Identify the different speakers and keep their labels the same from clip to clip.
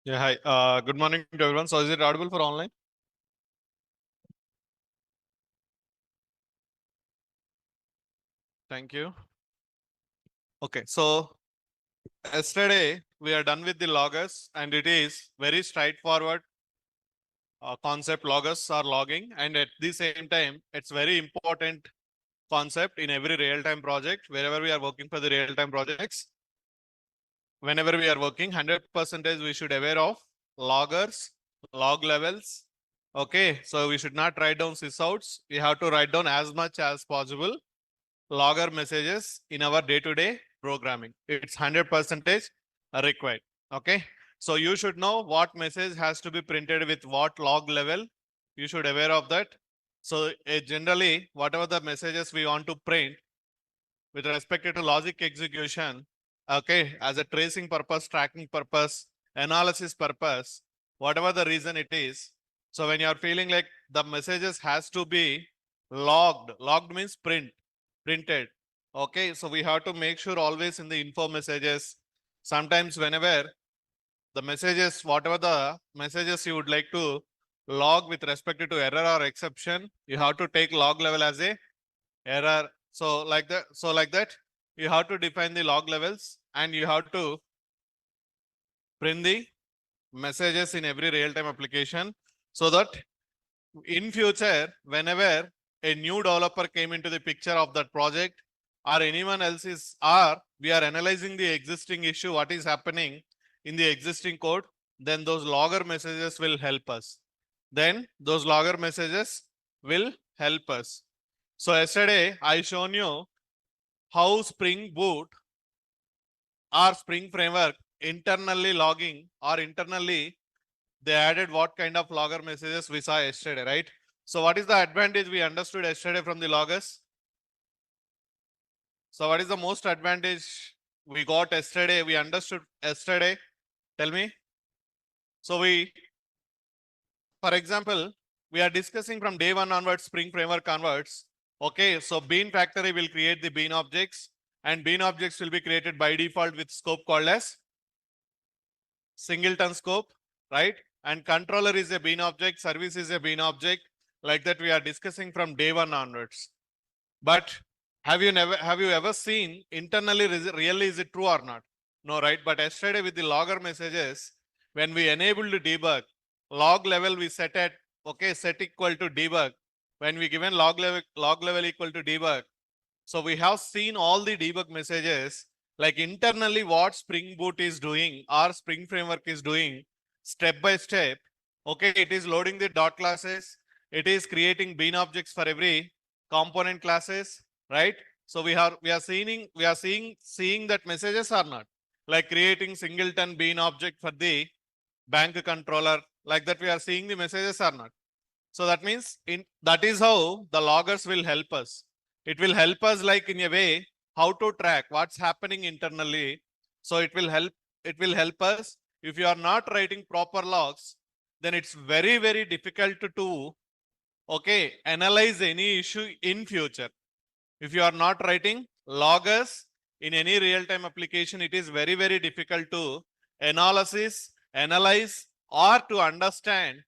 Speaker 1: Yeah, hi. Good morning to everyone. So is it audible for online? Thank you. Okay, so yesterday we are done with the loggers and it is very straightforward concept. Loggers are logging, and at the same time, it's very important concept in every real-time project. Wherever we are working for the real-time projects, whenever we are working, 100% we should aware of loggers, log levels. Okay, so we should not write down sysouts. We have to write down as much as possible logger messages in our day-to-day programming. It's 100% required. Okay. So you should know what message has to be printed with what log level. You should aware of that. So generally, whatever the messages we want to print with respect to logic execution, okay, as a tracing purpose, tracking purpose, analysis purpose, whatever the reason it is. So when you are feeling like the messages has to be logged means printed. Okay, so we have to make sure always in the info messages. Sometimes whenever the messages, whatever the messages you would like to log with respect to error or exception, you have to take log level as a error. So like that, you have to define the log levels and you have to print the messages in every real-time application, so that in future, whenever a new developer came into the picture of that project, or anyone else is, or we are analyzing the existing issue, what is happening in the existing code, then those logger messages will help us. Then those logger messages will help us. So yesterday I shown you how Spring Boot or Spring Framework internally logging, or internally they added what kind of logger messages we saw yesterday, right? So what is the advantage we understood yesterday from the loggers? So what is the most advantage we got yesterday? We understood yesterday. Tell me. So for example, we are discussing from day one onwards, Spring Framework onwards. Okay, so Bean Factory will create the Bean objects, and Bean objects will be created by default with scope called as singleton scope, right? And controller is a Bean object, service is a Bean object. Like that, we are discussing from day one onwards. But have you ever seen internally really is it true or not? No, right? But yesterday with the logger messages, when we enabled debug, log level we set at set equal to debug. When we given log level equal to debug, so we have seen all the debug messages, like internally what Spring Boot is doing or Spring Framework is doing step by step. Okay, it is loading the dot classes. It is creating bean objects for every component classes, right? So we are seeing that messages are not, like creating singleton bean object for the bank controller, like that we are seeing the messages are not. So that means that is how the loggers will help us. It will help us like in a way how to track what's happening internally. So it will help us. If you are not writing proper logs, then it's very difficult to analyze any issue in future. If you are not writing loggers in any real-time application, it is very difficult to analyze, or to understand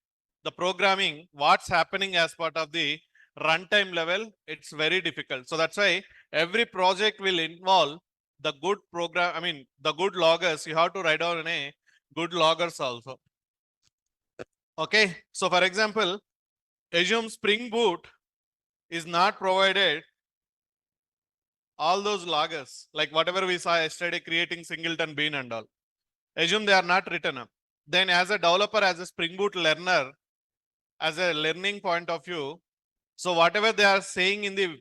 Speaker 1: the programming, what's happening as part of the runtime level. It's very difficult. So that's why every project will involve the good the good loggers. You have to write down a good loggers also. Okay. So for example, assume Spring Boot is not provided all those loggers, like whatever we saw yesterday, creating singleton bean and all. Assume they are not written up. Then as a developer, as a Spring Boot learner, as a learning point of view, so whatever they are saying in the,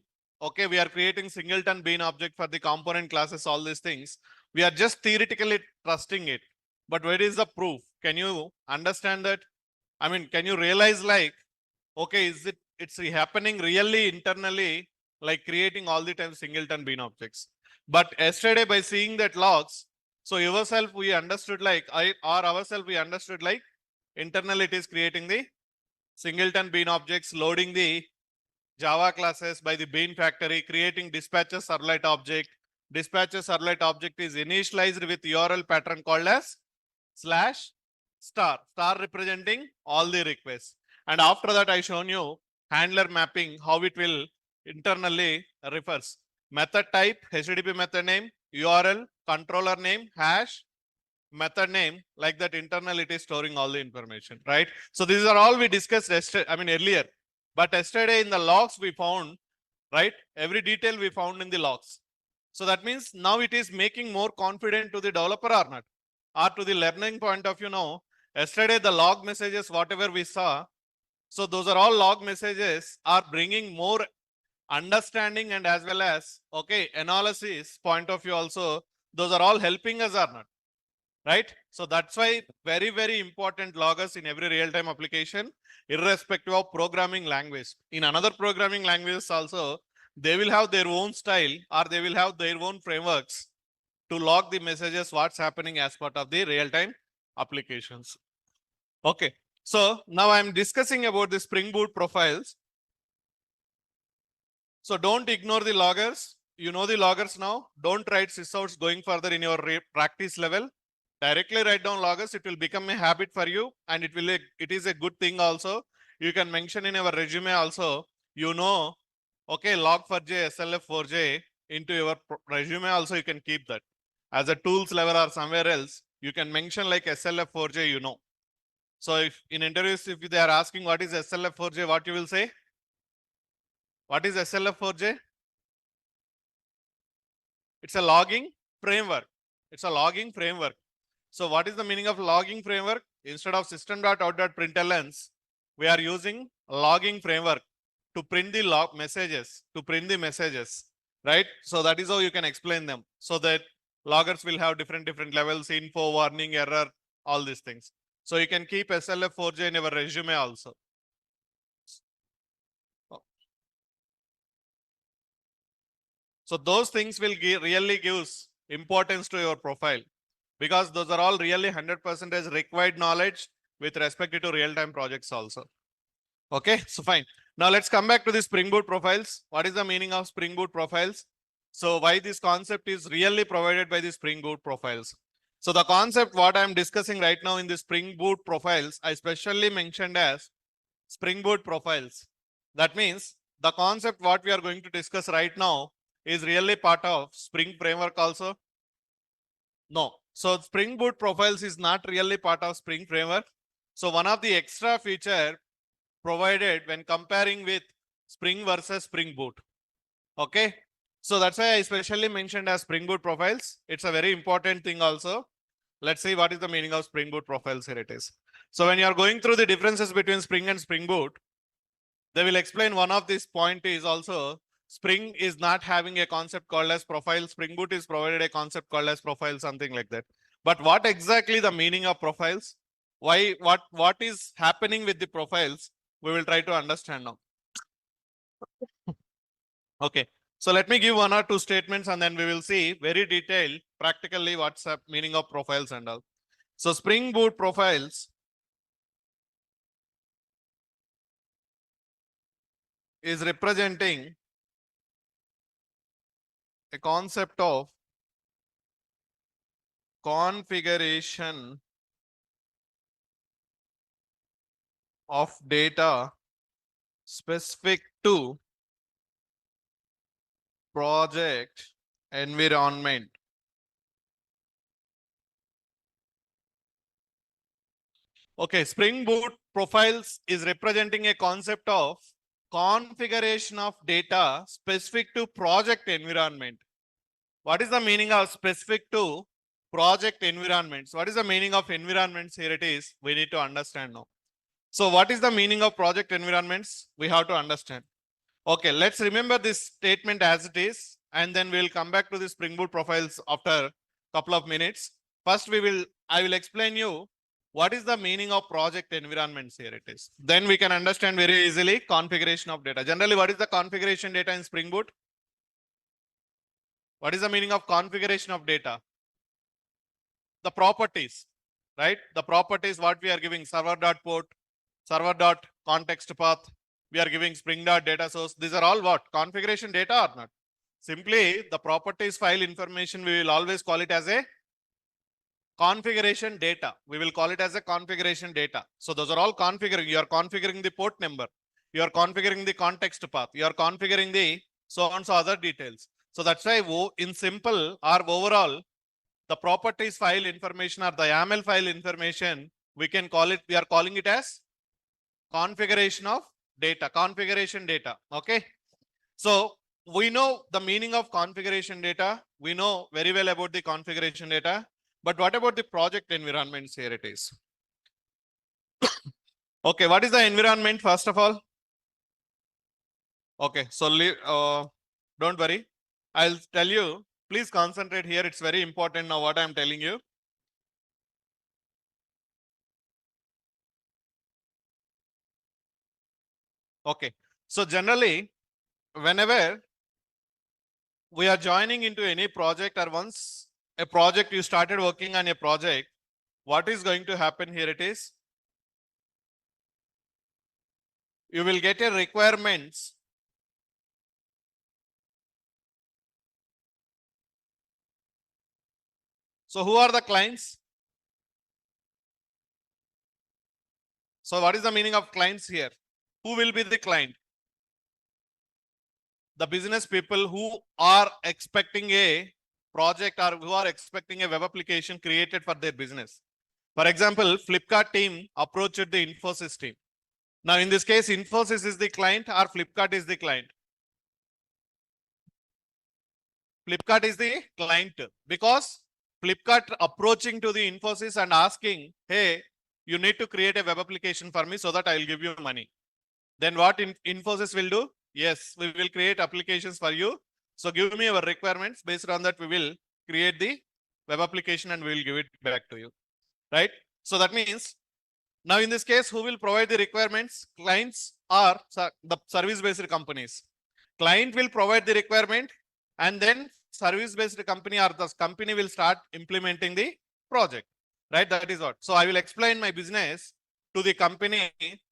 Speaker 1: we are creating singleton bean object for the component classes, all these things, we are just theoretically trusting it. But where is the proof? Can you understand that? I mean, can you realize like, it's happening really internally, like creating all the time singleton bean objects. But yesterday by seeing that logs, so yourself we understood like ourselves we understood like internally it is creating the singleton bean objects, loading the Java classes by the bean factory, creating dispatcher servlet object. Dispatcher servlet object is initialized with URL pattern called as star representing all the requests. And after that, I shown you handler mapping, how it will internally refers method type, HTTP method name, URL, controller name, hash, method name, like that internal it is storing all the information, right? So these are all we discussed yesterday, earlier. But yesterday in the logs we found, right? Every detail we found in the logs. So that means now it is making more confident to the developer or not? Or to the learning point of view now, yesterday the log messages, whatever we saw, so those are all log messages are bringing more understanding and as well as, okay, analysis point of view also, those are all helping us or not? Right? So that's why very, very important loggers in every real-time application, irrespective of programming language. In another programming languages also, they will have their own style or they will have their own frameworks to log the messages, what's happening as part of the real-time applications. Okay. So now I'm discussing about the Spring Boot profiles. So don't ignore the loggers. You know the loggers now. Don't write sysouts going further in your practice level. Directly write down loggers. It will become a habit for you, and it is a good thing also. You can mention in your resume also. You know, okay, log4j, SLF4j into your resume also. You can keep that as a tools level or somewhere else. You can mention like SLF4j. You know. So if in interviews, if they are asking what is SLF4j, what you will say? What is SLF4j? It's a logging framework. It's a logging framework. So what is the meaning of logging framework? Instead of system.out.println, we are using logging framework to print the log messages, right? So that is how you can explain them. So that loggers will have different levels, info, warning, error, all these things. So you can keep SLF4j in your resume also. So those things will really gives importance to your profile, because those are all really 100% required knowledge with respect to real-time projects also. Okay, so fine. Now let's come back to the Spring Boot profiles. What is the meaning of Spring Boot profiles? So why this concept is really provided by the Spring Boot profiles? So the concept what I'm discussing right now in the Spring Boot profiles, I specially mentioned as Spring Boot profiles. That means the concept what we are going to discuss right now is really part of Spring framework also. No. So Spring Boot profiles is not really part of Spring framework. So one of the extra feature provided when comparing with Spring versus Spring Boot. Okay. So that's why I especially mentioned as Spring Boot profiles. It's a very important thing also. Let's see what is the meaning of Spring Boot profiles. Here it is. So when you are going through the differences between Spring and Spring Boot, they will explain one of this point is also Spring is not having a concept called as profile. Spring Boot is provided a concept called as profile, something like that. But what exactly the meaning of profiles? Why, what is happening with the profiles? We will try to understand now. Okay. So let me give one or two statements and then we will see very detailed practically what's the meaning of profiles and all. So Spring Boot profiles is representing a concept of configuration of data specific to project environment. Okay, Spring Boot profiles is representing a concept of configuration of data specific to project environment. What is the meaning of specific to project environments? What is the meaning of environments? Here it is. We need to understand now. So what is the meaning of project environments? We have to understand. Okay, let's remember this statement as it is, and then we'll come back to the Spring Boot profiles after a couple of minutes. First, I will explain you what is the meaning of project environments. Here it is. Then we can understand very easily configuration of data. Generally, what is the configuration data in Spring Boot? What is the meaning of configuration of data? The properties, right? The properties what we are giving server.port, server.context path. We are giving spring.data source. These are all what? Configuration data or not? Simply the properties file information, we will always call it as a configuration data. We will call it as a configuration data. So those are all configuring. You are configuring the port number. You are configuring the context path. You are configuring the so on so other details. So that's why in simple or overall, the properties file information or the YAML file information, we can call it, we are calling it as configuration of data, configuration data. Okay. So we know the meaning of configuration data. We know very well about the configuration data. But what about the project environments? Here it is. Okay, what is the environment first of all? Okay, so don't worry. I'll tell you. Please concentrate here. It's very important now what I'm telling you. Okay, so generally, whenever we are joining into any project or once a project you started working on a project, what is going to happen here? It is you will get a requirements. So who are the clients? So what is the meaning of clients here? Who will be the client? The business people who are expecting a project or who are expecting a web application created for their business. For example, Flipkart team approached the Infosys team. Now in this case, Infosys is the client or Flipkart is the client? Flipkart is the client because Flipkart approaching to the Infosys and asking, hey, you need to create a web application for me so that I will give you money. Then what Infosys will do? Yes, we will create applications for you. So give me our requirements. Based on that, we will create the web application and we will give it back to you. Right? So that means now in this case, who will provide the requirements? Clients or the service-based companies. Client will provide the requirement and then service-based company or the company will start implementing the project. Right? That is what. So I will explain my business to the company.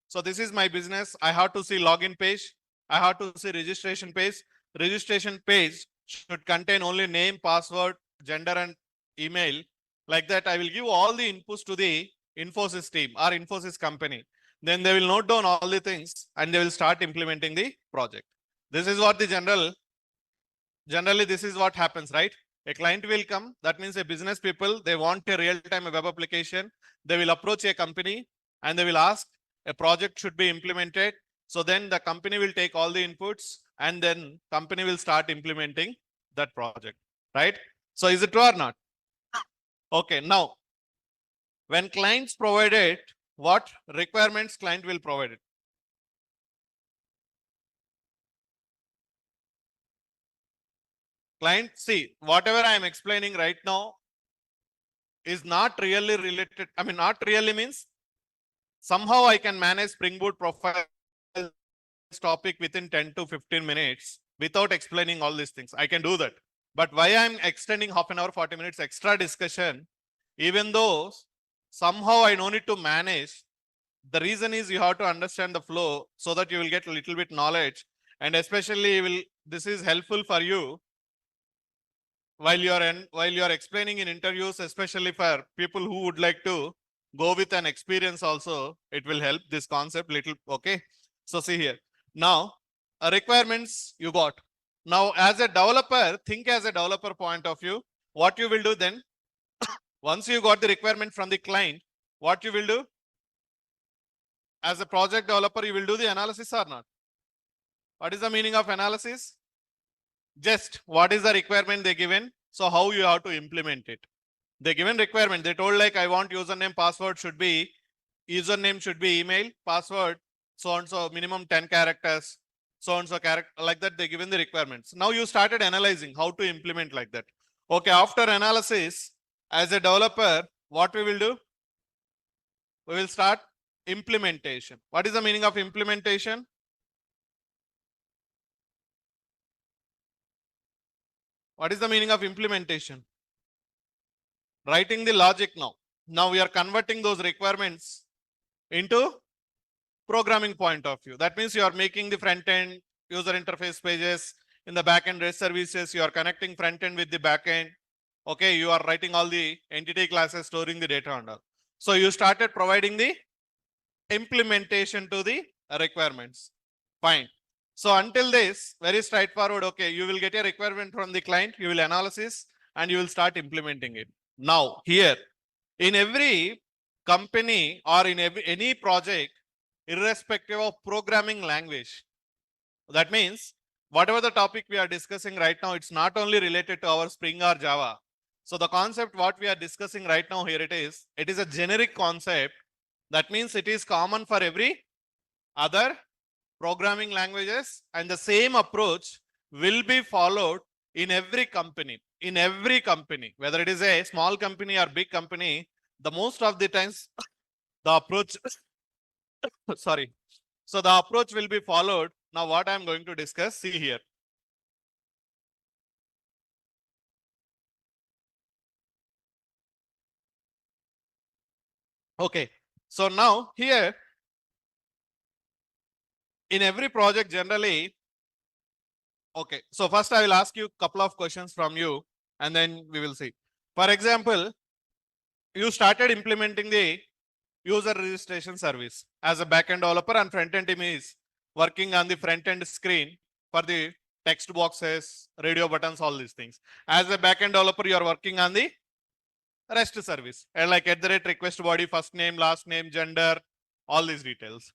Speaker 1: So this is my business. I have to see login page. I have to see registration page. Registration page should contain only name, password, gender, and email. Like that, I will give all the inputs to the Infosys team or Infosys company. Then they will note down all the things and they will start implementing the project. This is what the generally this is what happens, right? A client will come. That means a business people, they want a real-time web application. They will approach a company and they will ask a project should be implemented. So then the company will take all the inputs and then company will start implementing that project, right? So is it true or not? Okay, now when clients provide it, what requirements client will provide it? Client, see, whatever I am explaining right now is not really related. I mean, not really means somehow I can manage Springboot profile topic within 10 to 15 minutes without explaining all these things. I can do that. But why I'm extending half an hour, 40 minutes extra discussion, even though somehow I don't need to manage, the reason is you have to understand the flow so that you will get a little bit knowledge. And especially this is helpful for you while you are explaining in interviews, especially for people who would like to go with an experience also, it will help this concept little. Okay. So see here. Now, requirements you got. Now, as a developer, think as a developer point of view, what you will do then, once you got the requirement from the client, what you will do? As a project developer, you will do the analysis or not? What is the meaning of analysis? Just what is the requirement they given? So how you have to implement it? They given requirement. They told like I want username, password should be email, password so and so minimum 10 characters, so and so character like that. They given the requirements. Now you started analyzing how to implement like that. Okay, after analysis, as a developer, what we will do? We will start implementation. What is the meaning of implementation? What is the meaning of implementation? Writing the logic now. Now we are converting those requirements into programming point of view. That means you are making the front end user interface pages in the back end REST services. You are connecting front end with the back end. Okay, you are writing all the entity classes, storing the data and all. So you started providing the implementation to the requirements. Fine. So until this, very straightforward. Okay, you will get a requirement from the client, you will analysis and you will start implementing it. Now here, in every company or in any project, irrespective of programming language, that means whatever the topic we are discussing right now, it's not only related to our Spring or Java. So the concept what we are discussing right now here, it is a generic concept. That means it is common for every other programming languages, and the same approach will be followed in every company. In every company, whether it is a small company or big company, the most of the times the approach sorry, so the approach will be followed. Now what I am going to discuss, see here. Okay, so now here in every project generally, okay, so first I will ask you a couple of questions from you and then we will see. For example, you started implementing the user registration service as a backend developer, and front end team is working on the front end screen for the text boxes, radio buttons, all these things. As a backend developer, you are working on the REST service, and like at the rate request body, first name, last name, gender, all these details.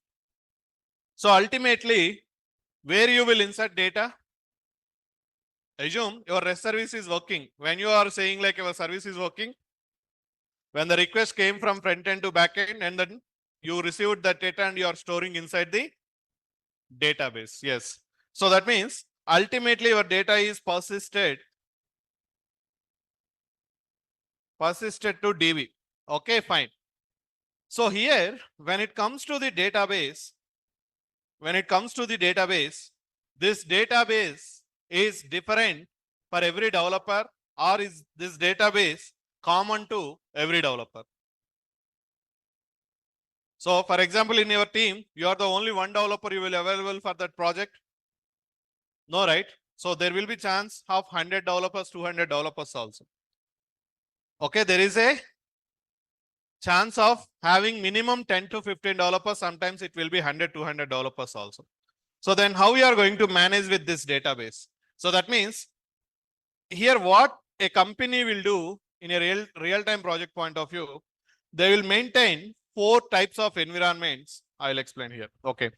Speaker 1: So ultimately, where you will insert data? Assume your REST service is working. When you are saying like your service is working, when the request came from front end to back end, and then you received that data and you are storing inside the database. Yes. So that means ultimately your data is persisted to DB. Okay, fine. So here, when it comes to the database, this database is different for every developer, or is this database common to every developer? So for example, in your team, you are the only one developer you will available for that project. No, right? So there will be chance of 100 developers, 200 developers also. Okay, there is a chance of having minimum 10 to 15 developers. Sometimes it will be 100, 200 developers also. So then how we are going to manage with this database? So that means here what a company will do in a real-time project point of view, they will maintain 4 types of environments. I'll explain here. Okay.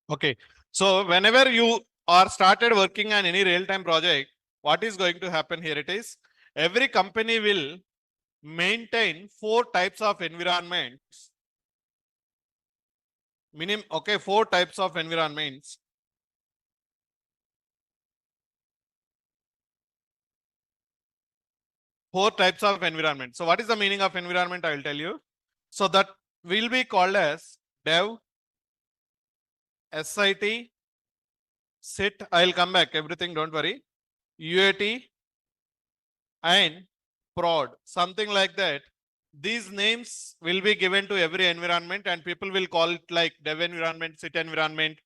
Speaker 1: Okay. So whenever you are started working on any real-time project, what is going to happen here? It is every company will maintain 4 types of environments. Okay, 4 types of environments. 4 types of environment. So what is the meaning of environment? I will tell you. So that will be called as dev, SIT, sit. I'll come back. Everything, don't worry. UAT and prod, something like that. These names will be given to every environment, and people will call it like dev environment, sit environment,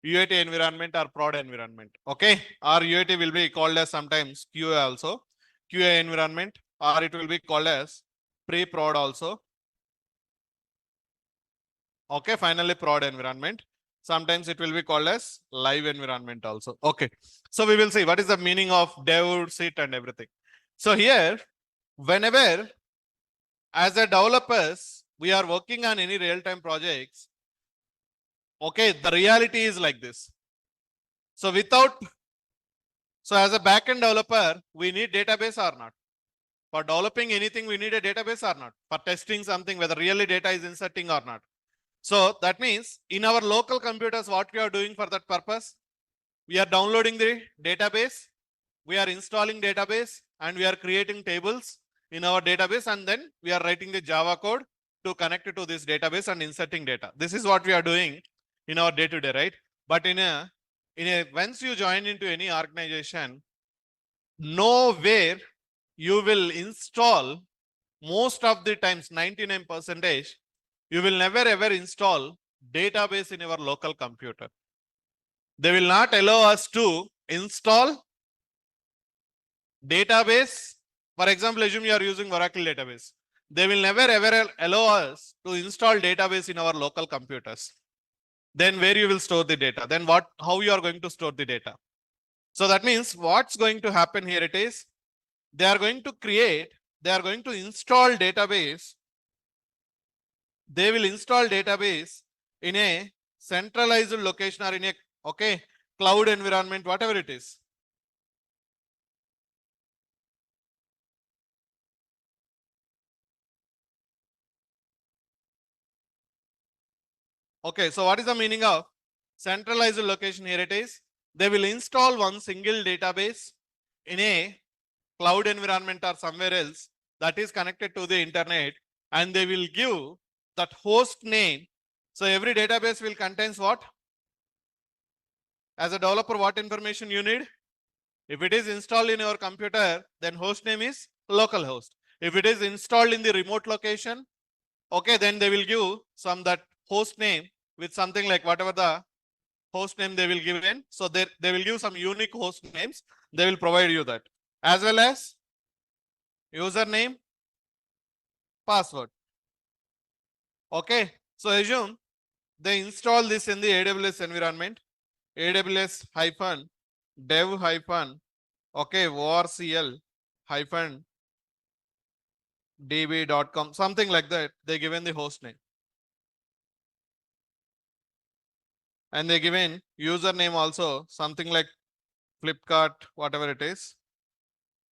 Speaker 1: UAT environment, or prod environment. Okay, or UAT will be called as sometimes QA also, QA environment, or it will be called as pre-prod also. Okay, finally prod environment. Sometimes it will be called as live environment also. Okay, so we will see what is the meaning of dev, sit, and everything. So here, whenever as a developers we are working on any real-time projects, okay, the reality is like this. So as a backend developer, we need database or not? For developing anything, we need a database or not? For testing something, whether really data is inserting or not. So that means in our local computers, what we are doing for that purpose, we are downloading the database, we are installing database, and we are creating tables in our database, and then we are writing the Java code to connect to this database and inserting data. This is what we are doing in our day-to-day, right? But once you join into any organization, nowhere you will install, most of the times 99%, you will never ever install database in your local computer. They will not allow us to install database. For example, assume you are using Oracle database. They will never ever allow us to install database in our local computers. Then where you will store the data? Then how you are going to store the data? So that means what's going to happen here, it is they are going to install database. They will install database in a centralized location or in a cloud environment, whatever it is. Okay, so what is the meaning of centralized location? Here it is. They will install one single database in a cloud environment or somewhere else that is connected to the internet, and they will give that host name. So every database will contains what? As a developer, what information you need? If it is installed in your computer, then host name is localhost. If it is installed in the remote location, okay, then they will give that host name with something like whatever the host name they will give in. So they will give some unique host names. They will provide you that, as well as username, password. Okay, so assume they install this in the AWS environment, AWS hyphen dev hyphen orcl hyphen db.com, something like that. They given the host name, and they given username also something like Flipkart, whatever it is.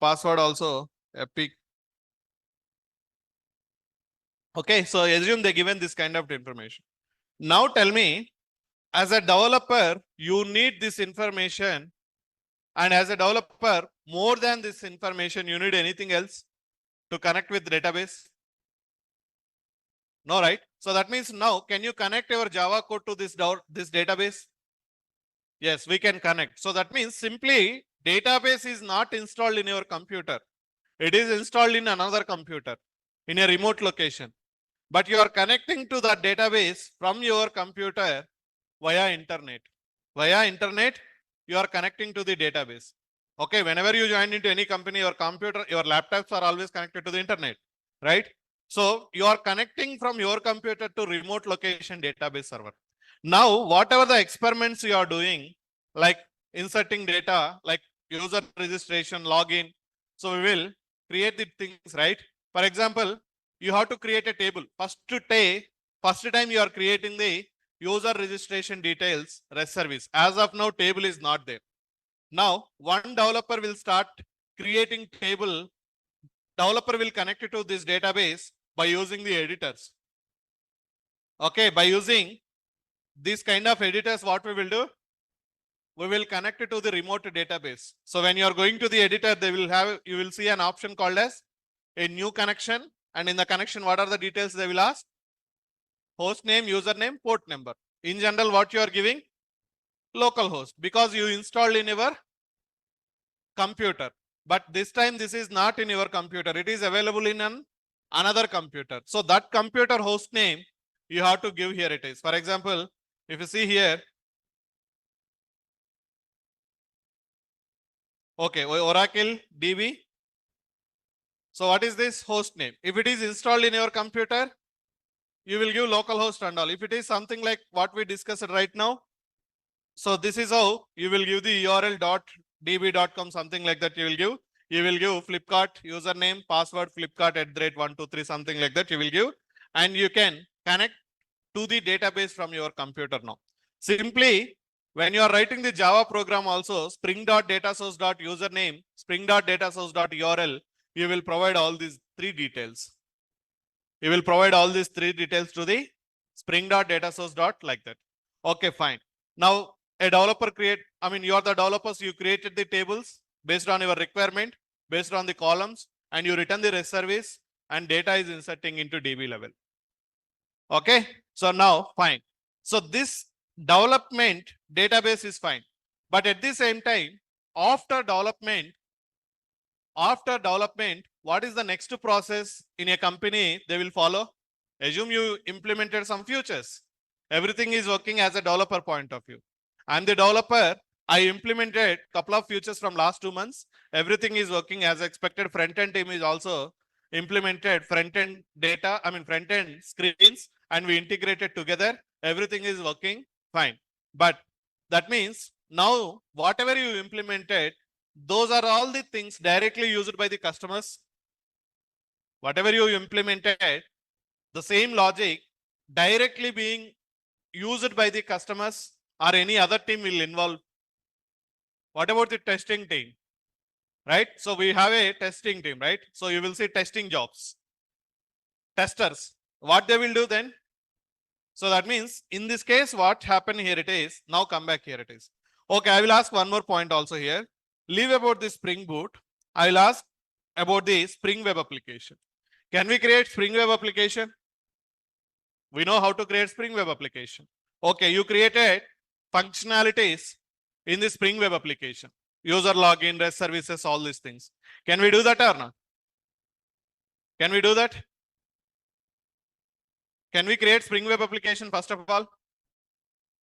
Speaker 1: Password also Epic. Okay, so assume they given this kind of information. Now tell me, as a developer, you need this information, and as a developer, more than this information, you need anything else to connect with database? No, right? So that means now, can you connect your Java code to this database? Yes, we can connect. So that means simply database is not installed in your computer. It is installed in another computer in a remote location. But you are connecting to that database from your computer via internet. Via internet, you are connecting to the database. Okay, whenever you join into any company, your computer, your laptops are always connected to the internet, right? So you are connecting from your computer to remote location database server. Now, whatever the experiments you are doing, like inserting data, like user registration, login, so we will create the things, right? For example, you have to create a table. First time you are creating the user registration details REST service. As of now, table is not there. Now, one developer will start creating table. Developer will connect it to this database by using the editors. Okay, by using this kind of editors, what we will do? We will connect it to the remote database. So when you are going to the editor, you will see an option called as a new connection. And in the connection, what are the details they will ask? Host name, username, port number. In general, what you are giving? Localhost, because you installed in your computer. But this time, this is not in your computer. It is available in another computer. So that computer host name, you have to give here it is. For example, if you see here, okay, Oracle DB. So what is this host name? If it is installed in your computer, you will give localhost and all. If it is something like what we discussed right now, so this is how you will give the url.db.com, something like that you will give. You will give Flipkart username, password, Flipkart @123, something like that you will give. And you can connect to the database from your computer now. Simply, when you are writing the Java program also, spring.datasource.username, spring.datasource.url, you will provide all these three details. You will provide all these three details to the spring.datasource. Like that. Okay, fine. Now, a developer you are the developers, you created the tables based on your requirement, based on the columns, and you return the REST service, and data is inserting into DB level. Okay. So now fine. So this development database is fine. But at the same time, after development, what is the next process in a company they will follow? Assume you implemented some features. Everything is working as a developer point of view. I'm the developer. I implemented couple of features from last 2 months. Everything is working as expected. Front-end team is also implemented front-end data, front-end screens, and we integrated together. Everything is working fine. But that means now whatever you implemented, those are all the things directly used by the customers. Whatever you implemented, the same logic directly being used by the customers or any other team will involve. What about the testing team? Right? So we have a testing team, right? So you will see testing jobs. Testers. What they will do then? So that means in this case, what happened here it is. Now come back here it is. Okay, I will ask one more point also here. Leave about the Spring Boot. I will ask about the Spring Web application. Can we create Spring Web application? We know how to create Spring Web application. Okay, you created functionalities in the Spring Web application. User login, REST services, all these things. Can we do that or not? Can we do that? Can we create Spring Web application first of all?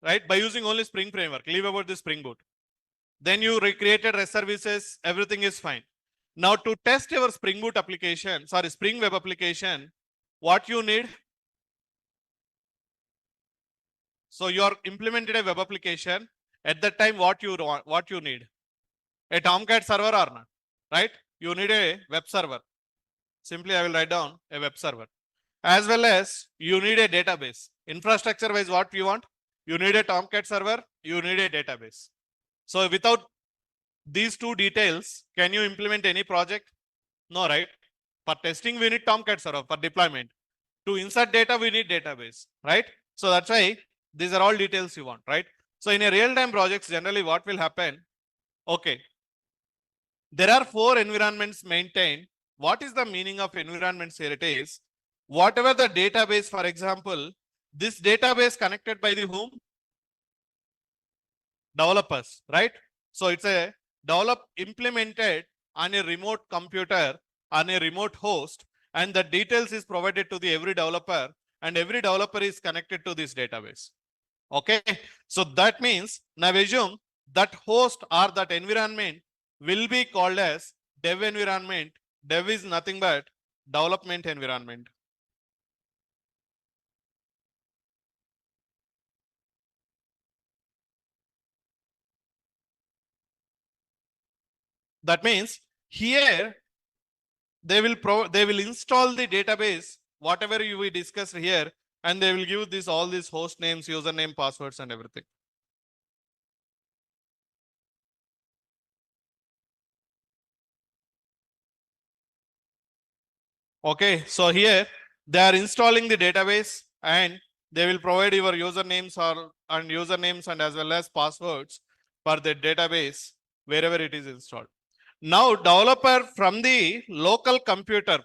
Speaker 1: Right, by using only Spring framework. Leave about the Spring Boot. Then you recreated REST services, everything is fine. Now to test your Spring Boot application, Spring Web application, what you need? So you are implemented a web application. At that time, what you need? A Tomcat server or not? Right? You need a web server. Simply I will write down a web server. As well as you need a database. Infrastructure wise, what you want? You need a Tomcat server, you need a database. So without these two details, can you implement any project? No, right? For testing, we need Tomcat server. For deployment, to insert data, we need database, right? So that's why these are all details you want, right? So in a real-time projects, generally what will happen? Okay, there are 4 environments maintained. What is the meaning of environments here? It is whatever the database, for example, this database connected by the whom? Developers, right? So it's a implemented on a remote computer, on a remote host, and the details is provided to the every developer, and every developer is connected to this database. Okay, so that means now assume that host or that environment will be called as dev environment. Dev is nothing but development environment. That means here they will install the database, whatever we discussed here, and they will give this all these host names, username, passwords, and everything. Okay, so here they are installing the database and they will provide your usernames and as well as passwords for the database wherever it is installed. Now developer from the local computer.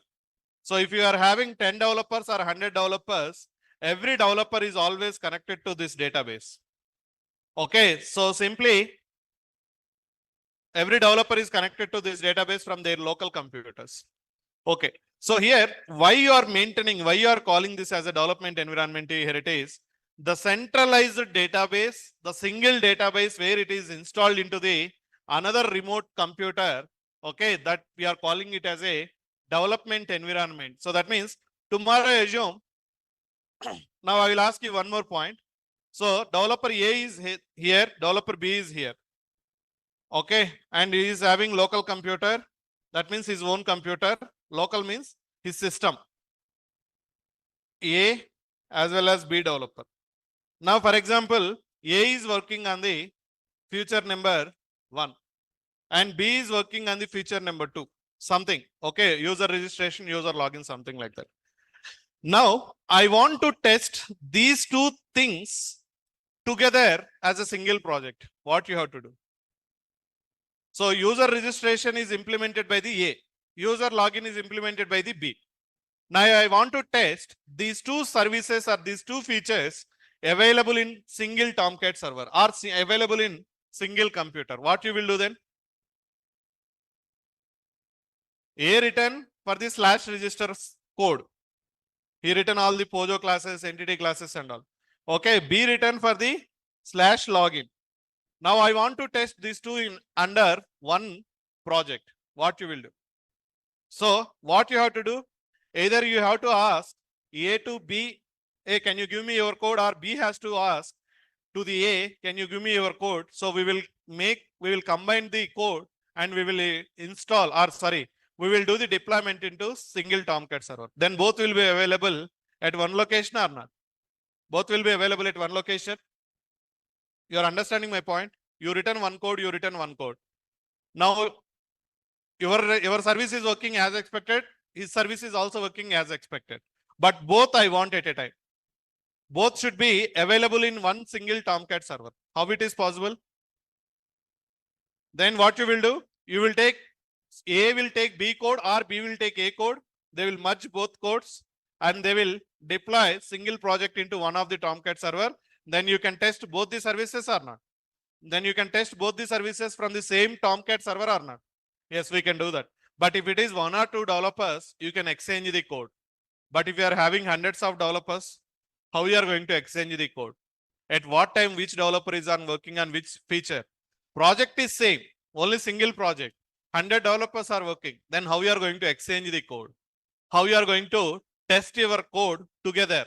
Speaker 1: So if you are having 10 developers or 100 developers, every developer is always connected to this database. Okay, so simply every developer is connected to this database from their local computers. Okay, so here why you are calling this as a development environment? Here it is the centralized database, the single database where it is installed into the another remote computer. Okay, that we are calling it as a development environment. So that means tomorrow assume now I will ask you one more point. So developer A is here, developer B is here. Okay, and he is having local computer. That means his own computer. Local means his system. A as well as B developer. Now, for example, A is working on the feature number 1 and B is working on the feature number 2. Something. Okay, user registration, user login, something like that. Now, I want to test these two things together as a single project. What you have to do? So, user registration is implemented by the A. User login is implemented by the B. Now I want to test these two services or these two features available in single Tomcat server or available in single computer. What you will do then? A written for the slash registers code. He written all the Pojo classes, entity classes and all. Okay, B written for the slash login. Now I want to test these two in under one project. What you will do? So what you have to do? Either you have to ask A to B, A, can you give me your code? Or B has to ask to the A, can you give me your code? So we will combine the code and we will install, or sorry, we will do the deployment into single Tomcat server. Then both will be available at one location or not? Both will be available at one location. You are understanding my point? You return one code, you return one code. Now your service is working as expected, his service is also working as expected. But both I want at a time. Both should be available in one single Tomcat server. How it is possible? Then what you will do? You will take A will take B code or B will take A code. They will merge both codes and they will deploy single project into one of the Tomcat server. Then you can test both the services or not. Then you can test both the services from the same Tomcat server or not. Yes, we can do that. But if it is one or two developers, you can exchange the code. But if you are having hundreds of developers, how you are going to exchange the code? At what time which developer is on working on which feature? Project is same, only single project. 100 developers are working. Then how you are going to exchange the code? How you are going to test your code together?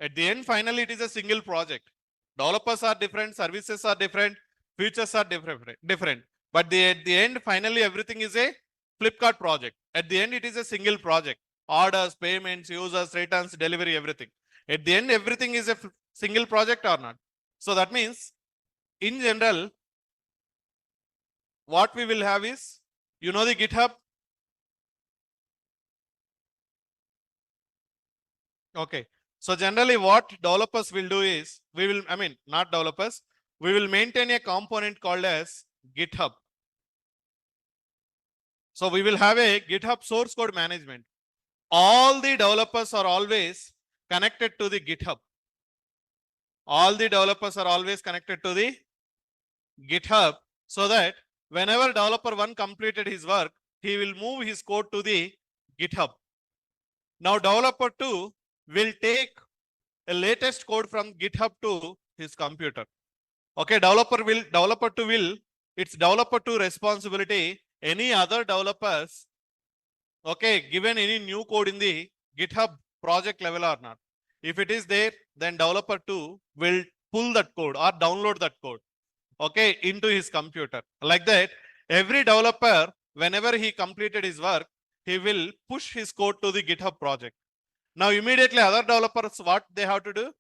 Speaker 1: At the end, finally, it is a single project. Developers are different, services are different, features are different. But at the end, finally, everything is a Flipkart project. At the end, it is a single project. Orders, payments, users, returns, delivery, everything. At the end, everything is a single project or not. So that means, in general, what we will have is, you know the GitHub? Okay. So generally what developers will do is, not developers, we will maintain a component called as GitHub. So we will have a GitHub source code management. All the developers are always connected to the GitHub. All the developers are always connected to the GitHub so that whenever developer 1 completed his work, he will move his code to the GitHub. Now developer 2 will take a latest code from GitHub to his computer. Okay, developer 2 will, it's developer 2 responsibility. Any other developers, okay, given any new code in the GitHub project level or not. If it is there, then developer 2 will pull that code or download that code, okay, into his computer. Like that, every developer, whenever he completed his work, he will push his code to the GitHub project. Now, immediately other developers, what they have to do?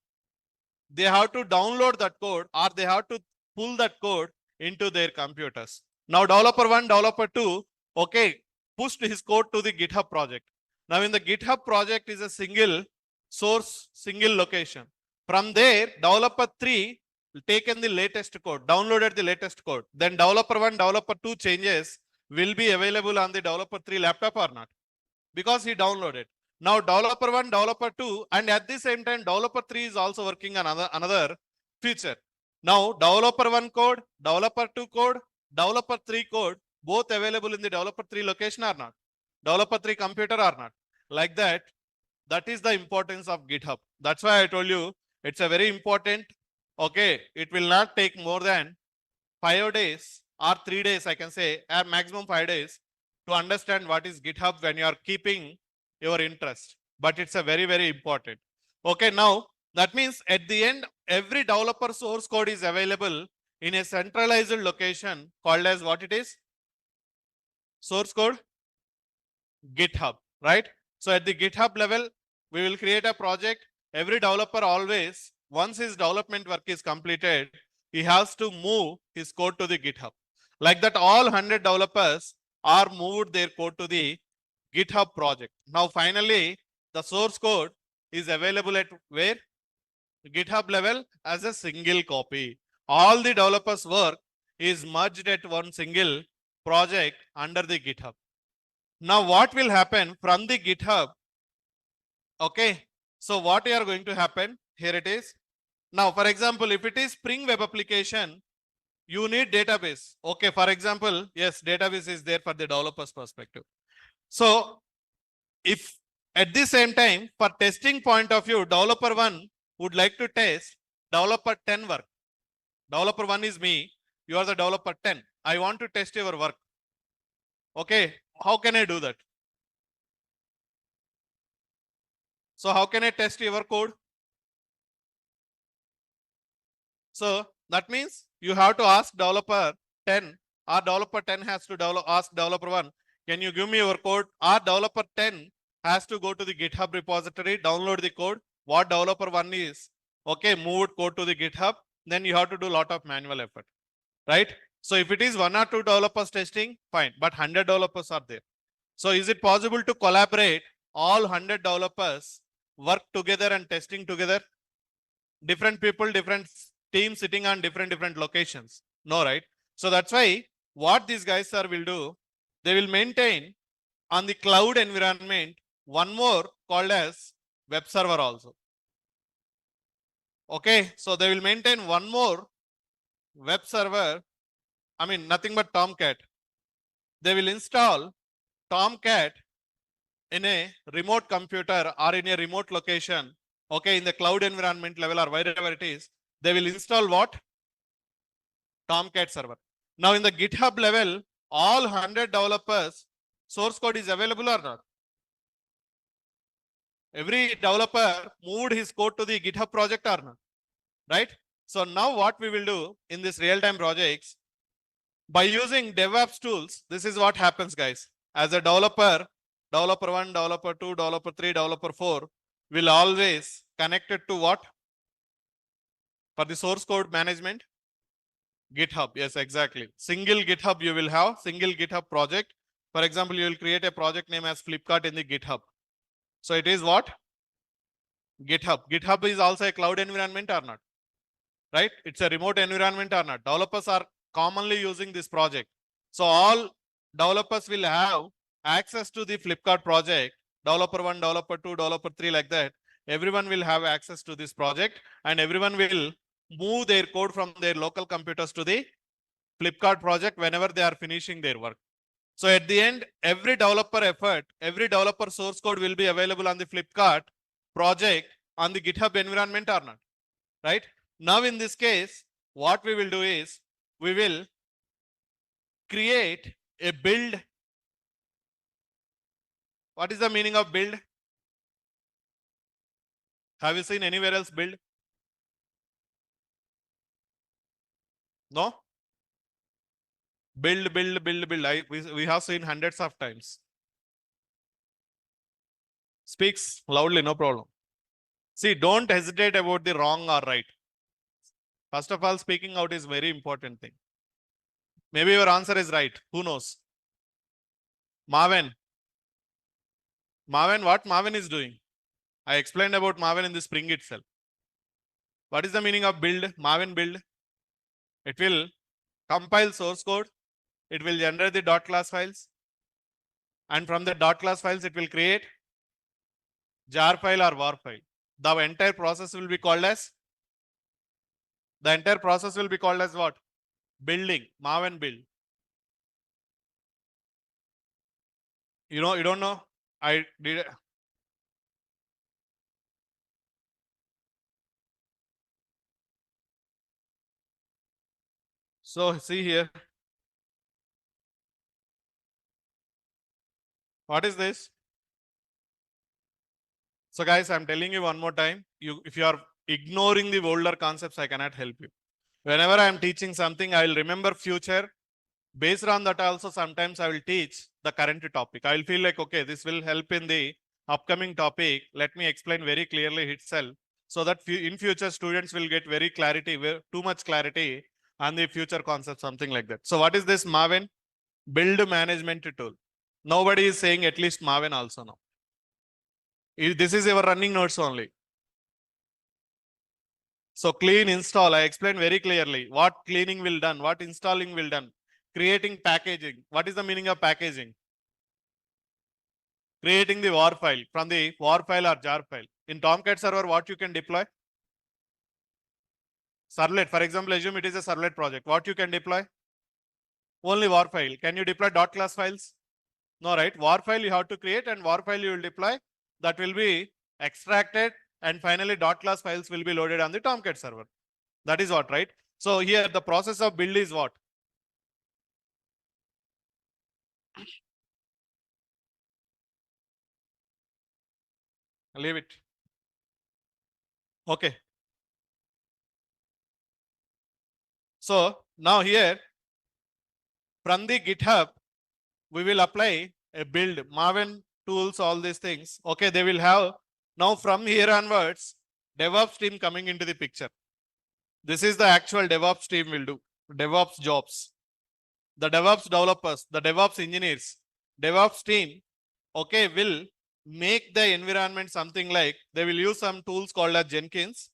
Speaker 1: They have to download that code or they have to pull that code into their computers. Now, developer 1, developer 2, okay, pushed his code to the GitHub project. Now, in the GitHub project is a single source, single location. From there, developer 3 taken the latest code, downloaded the latest code. Then developer 1, developer 2 changes will be available on the developer 3 laptop or not? Because he downloaded. Now developer 1, developer 2, and at the same time, developer 3 is also working on another feature. Now developer 1 code, developer 2 code, developer 3 code, both available in the developer 3 location or not? Developer 3 computer or not? Like that, that is the importance of GitHub. That's why I told you, it's a very important, okay, it will not take more than 5 days or 3 days, I can say, or maximum 5 days to understand what is GitHub when you are keeping your interest. But it's a very, very important. Okay, now that means at the end, every developer source code is available in a centralized location called as what it is? Source code? GitHub, right? So at the GitHub level, we will create a project. Every developer always, once his development work is completed, he has to move his code to the GitHub. Like that, all 100 developers are moved their code to the GitHub project. Now, finally, the source code is available at where? GitHub level as a single copy. All the developers' work is merged at one single project under the GitHub. Now, what will happen from the GitHub? Okay. So what are going to happen? Here it is. Now, for example, if it is Spring Web application, you need database. Okay. For example, yes, database is there for the developer's perspective. So if at the same time, for testing point of view, developer 1 would like to test developer 10 work. Developer 1 is me. You are the developer 10. I want to test your work. Okay. How can I do that? So how can I test your code? So that means you have to ask developer 10 or developer 10 has to ask developer 1, can you give me your code? Or developer 10 has to go to the GitHub repository, download the code, what developer 1 is, okay, move code to the GitHub, then you have to do a lot of manual effort, right? So if it is 1 or 2 developers testing, fine, but 100 developers are there. So is it possible to collaborate all 100 developers work together and testing together? Different people, different teams sitting on different locations. No, right? So that's why what these guys are will do, they will maintain on the cloud environment one more called as web server also. Okay, so they will maintain one more web server. I mean, nothing but Tomcat. They will install Tomcat in a remote computer or in a remote location. Okay, in the cloud environment level or wherever it is, they will install what? Tomcat server. Now in the GitHub level, all 100 developers source code is available or not? Every developer moved his code to the GitHub project or not? Right? So now what we will do in this real-time projects, by using DevOps tools, this is what happens, guys. As a developer, developer 1, developer 2, developer 3, developer 4 will always connect it to what? For the source code management, GitHub. Yes, exactly. Single GitHub you will have, single GitHub project. For example, you will create a project name as Flipkart in the GitHub. So it is what? GitHub. GitHub is also a cloud environment or not? Right? It's a remote environment or not? Developers are commonly using this project. So all developers will have access to the Flipkart project. Developer 1, developer 2, developer 3 like that. Everyone will have access to this project and everyone will move their code from their local computers to the Flipkart project whenever they are finishing their work. So at the end, every developer effort, every developer source code will be available on the Flipkart project on the GitHub environment or not, right? Now in this case, what we will do is, we will create a build. What is the meaning of build? Have you seen anywhere else build? No? Build. We have seen hundreds of times. Speaks loudly, no problem. See, don't hesitate about the wrong or right. First of all, speaking out is very important thing. Maybe your answer is right. Who knows? Marvin. Marvin, what Marvin is doing? I explained about Marvin in the Spring itself. What is the meaning of build? Marvin build. It will compile source code. It will generate the .class files. And from the .class files, it will create jar file or war file. The entire process will be called as what? Building. Marvin build. You know, you don't know? I did. So see here. What is this? So guys, I'm telling you one more time. If you are ignoring the older concepts, I cannot help you. Whenever I'm teaching something, I will remember future. Based on that also, sometimes I will teach the current topic. I will feel like, okay, this will help in the upcoming topic. Let me explain very clearly itself, so that in future students will get very clarity, too much clarity on the future concept, something like that. So what is this Marvin? Build management tool. Nobody is saying at least Marvin also now. This is our running notes only. So clean install, I explained very clearly what cleaning will done, what installing will done. Creating packaging. What is the meaning of packaging? creating the war file from the war file or jar file. In Tomcat server, what you can deploy? Servlet. For example, assume it is a servlet project. What you can deploy? Only war file. Can you deploy .class files? No, right? War file you have to create, and war file you will deploy. That will be extracted, and finally .class files will be loaded on the Tomcat server. That is what, right? So here the process of build is what? Leave it. Okay. So now here from the GitHub, we will apply a build, Maven tools, all these things. Okay, they will have now from here onwards, DevOps team coming into the picture. This is the actual DevOps team will do. DevOps jobs. The DevOps developers, the DevOps engineers, DevOps team, okay, will make the environment something like, they will use some tools called as Jenkins.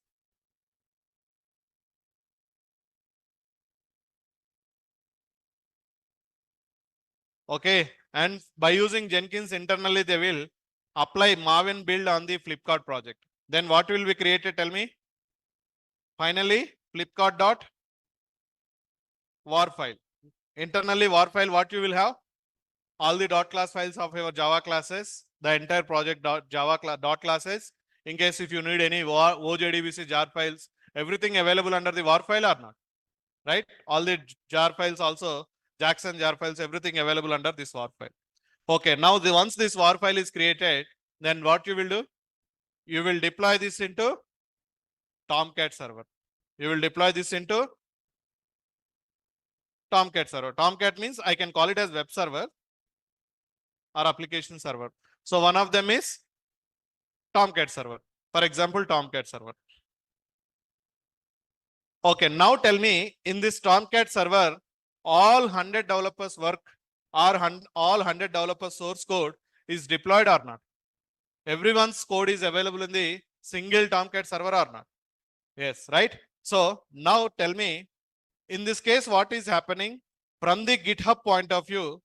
Speaker 1: Okay, and by using Jenkins internally, they will apply Maven build on the Flipkart project. Then what will be created? Tell me. Finally, Flipkart dot war file. Internally, war file, what you will have? All the .class files of your Java classes, the entire project Java classes. In case if you need any OJDBC jar files, everything available under the war file or not, right? All the jar files also, Jackson jar files, everything available under this war file. Okay, now once this war file is created, then what you will do? You will deploy this into Tomcat server. You will deploy this into Tomcat server. Tomcat means I can call it as web server or application server. So one of them is Tomcat server. For example, Tomcat server. Okay, now tell me, in this Tomcat server, all 100 developers work or all 100 developers source code is deployed or not? Everyone's code is available in the single Tomcat server or not? Yes, right? So now tell me, in this case, what is happening from the GitHub point of view?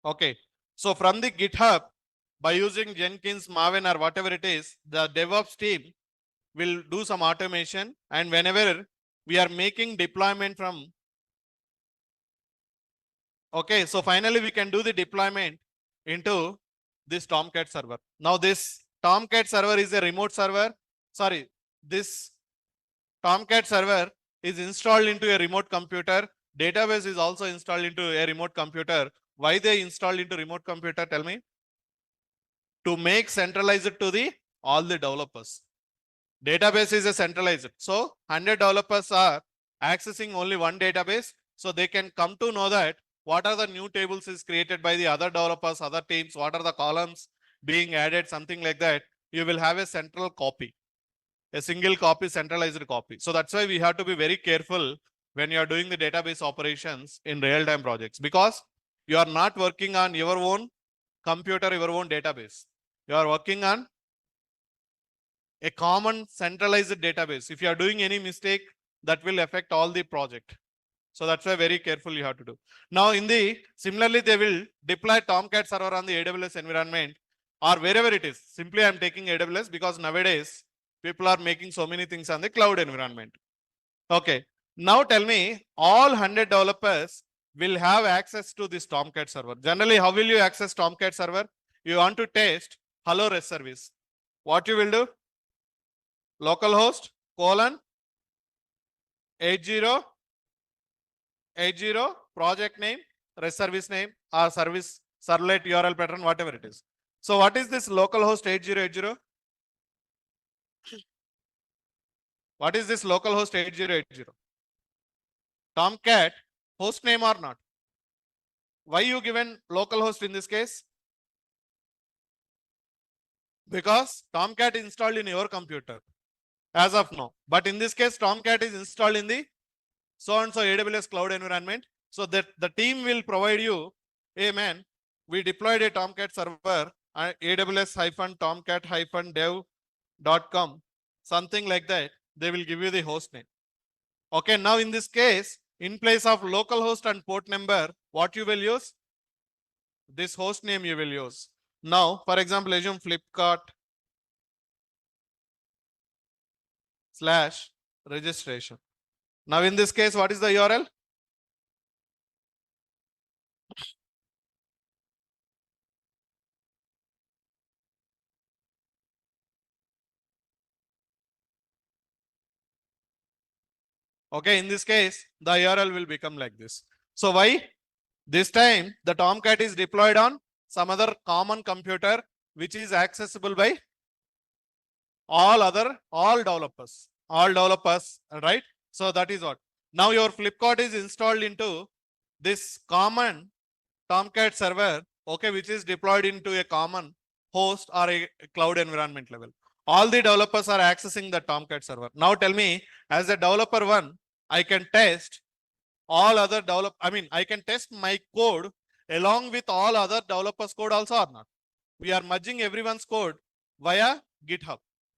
Speaker 1: Okay, so from the GitHub, by using Jenkins, Maven, or whatever it is, the DevOps team will do some automation, and whenever we are making deployment from, okay, so finally we can do the deployment into this Tomcat server. Now this Tomcat server is a remote server. Sorry, this Tomcat server is installed into a remote computer. Database is also installed into a remote computer. Why they installed into remote computer? Tell me. To make centralized to the all the developers. Database is a centralized. So 100 developers are accessing only one database. So they can come to know that what are the new tables is created by the other developers, other teams, what are the columns being added, something like that. You will have a central copy, a single copy, centralized copy. So that's why we have to be very careful when you are doing the database operations in real-time projects, because you are not working on your own computer, your own database. You are working on a common centralized database. If you are doing any mistake, that will affect all the project. So that's why very careful you have to do. Now similarly, they will deploy Tomcat server on the AWS environment or wherever it is. Simply I'm taking AWS because nowadays people are making so many things on the cloud environment. Okay. Now tell me, all 100 developers will have access to this Tomcat server. Generally, how will you access Tomcat server? You want to test hello REST service. What you will do? Localhost colon 8080 project name, REST service name, or service servlet URL pattern, whatever it is. So what is this localhost 8080? What is this localhost 8080? Tomcat host name or not? Why you given localhost in this case? Because Tomcat is installed in your computer as of now. But in this case, Tomcat is installed in the so-and-so AWS cloud environment. So that the team will provide you, hey man, we deployed a Tomcat server, AWS-tomcat-dev.com, something like that. They will give you the host name. Okay, now in this case, in place of localhost and port number, what you will use? This host name you will use. Now, for example, assume Flipkart / registration. Now in this case, what is the URL? Okay, in this case, the URL will become like this. So why? This time the Tomcat is deployed on some other common computer which is accessible by all developers, right? So that is what. Now your Flipkart is installed into this common Tomcat server, okay, which is deployed into a common host or a cloud environment level. All the developers are accessing the Tomcat server. Now tell me, as a developer one, I can test all other I can test my code along with all other developers code also or not. We are merging everyone's code via GitHub.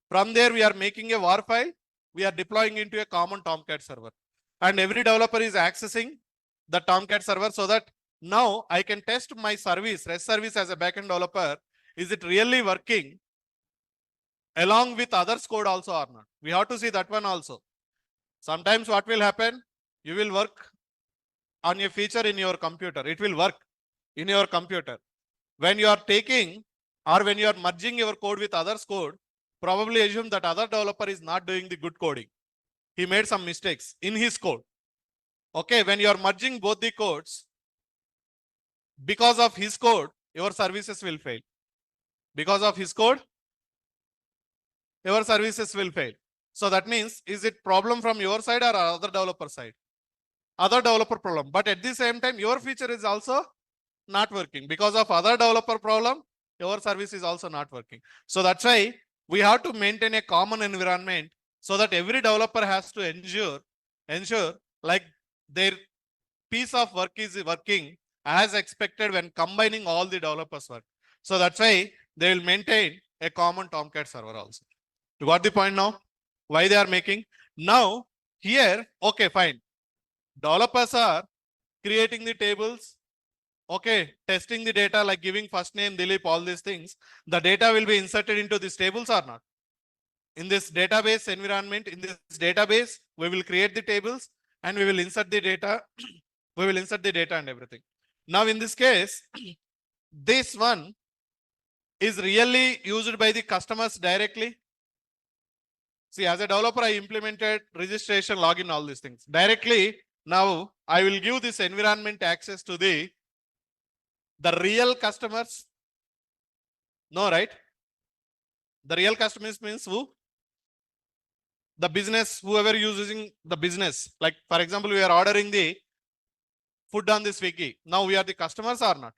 Speaker 1: From there, we are making a war file. We are deploying into a common Tomcat server. And every developer is accessing the Tomcat server so that now I can test my service, REST service as a backend developer. Is it really working along with others code also or not? We have to see that one also. Sometimes what will happen? You will work on a feature in your computer. It will work in your computer. When you are taking or when you are merging your code with others code, probably assume that other developer is not doing the good coding. He made some mistakes in his code. Okay, when you are merging both the codes, because of his code, your services will fail. Because of his code, your services will fail. So that means, is it problem from your side or other developer side? Other developer problem. But at the same time, your feature is also not working. Because of other developer problem, your service is also not working. So that's why we have to maintain a common environment so that every developer has to ensure like their piece of work is working as expected when combining all the developers work. So that's why they will maintain a common Tomcat server also. You got the point now? Why they are making? Now here, okay, fine. Developers are creating the tables, okay, testing the data like giving first name, Dilip, all these things. The data will be inserted into these tables or not? In this database environment, in this database, we will create the tables and we will insert the data. We will insert the data and everything. Now in this case, this one is really used by the customers directly. See, as a developer, I implemented registration, login, all these things. Directly, now I will give this environment access to the real customers. No, right? The real customers means who? The business, whoever using the business. Like, for example, we are ordering the food on the Swiggy. Now we are the customers or not?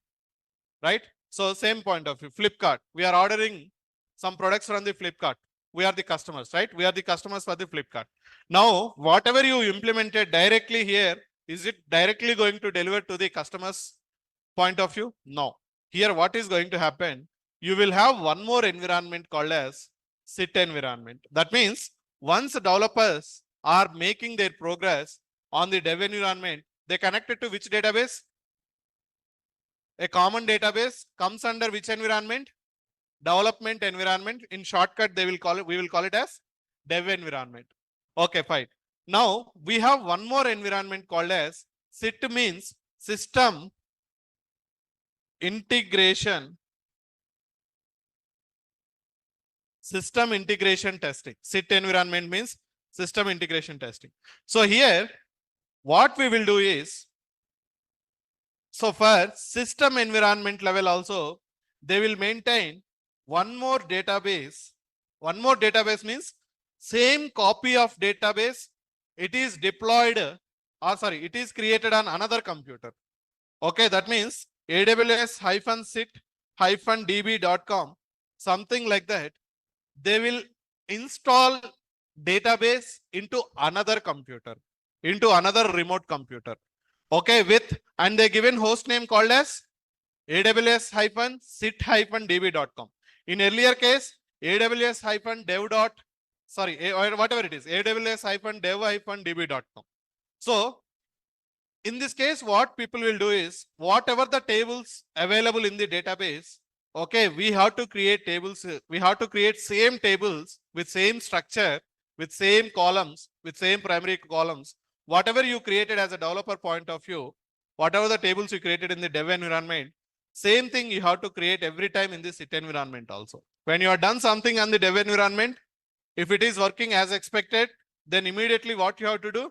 Speaker 1: Right? So same point of view, Flipkart. We are ordering some products from the Flipkart. We are the customers, right? We are the customers for the Flipkart. Now, whatever you implemented directly here, is it directly going to deliver to the customer's point of view? No. Here, what is going to happen? You will have one more environment called as sit environment. That means once developers are making their progress on the dev environment, they connect it to which database? A common database comes under which environment? Development environment. In shortcut, we will call it as dev environment. Okay, fine. Now we have one more environment called as SIT, means system integration testing. SIT environment means system integration testing. So here, what we will do is, so for system environment level also, they will maintain one more database. One more database means same copy of database. It is deployed, it is created on another computer. Okay, that means aws-sit-db.com, something like that. They will install database into another computer, into another remote computer. Okay, and they given host name called as aws-sit-db.com. In earlier case, aws-dev. sorry, or whatever it is, aws-dev-db.com. So in this case, what people will do is whatever the tables available in the database, okay, we have to create tables. We have to create same tables with same structure, with same columns, with same primary columns. Whatever you created as a developer point of view, whatever the tables you created in the dev environment, same thing you have to create every time in the sit environment also. When you are done something on the dev environment, if it is working as expected, then immediately what you have to do?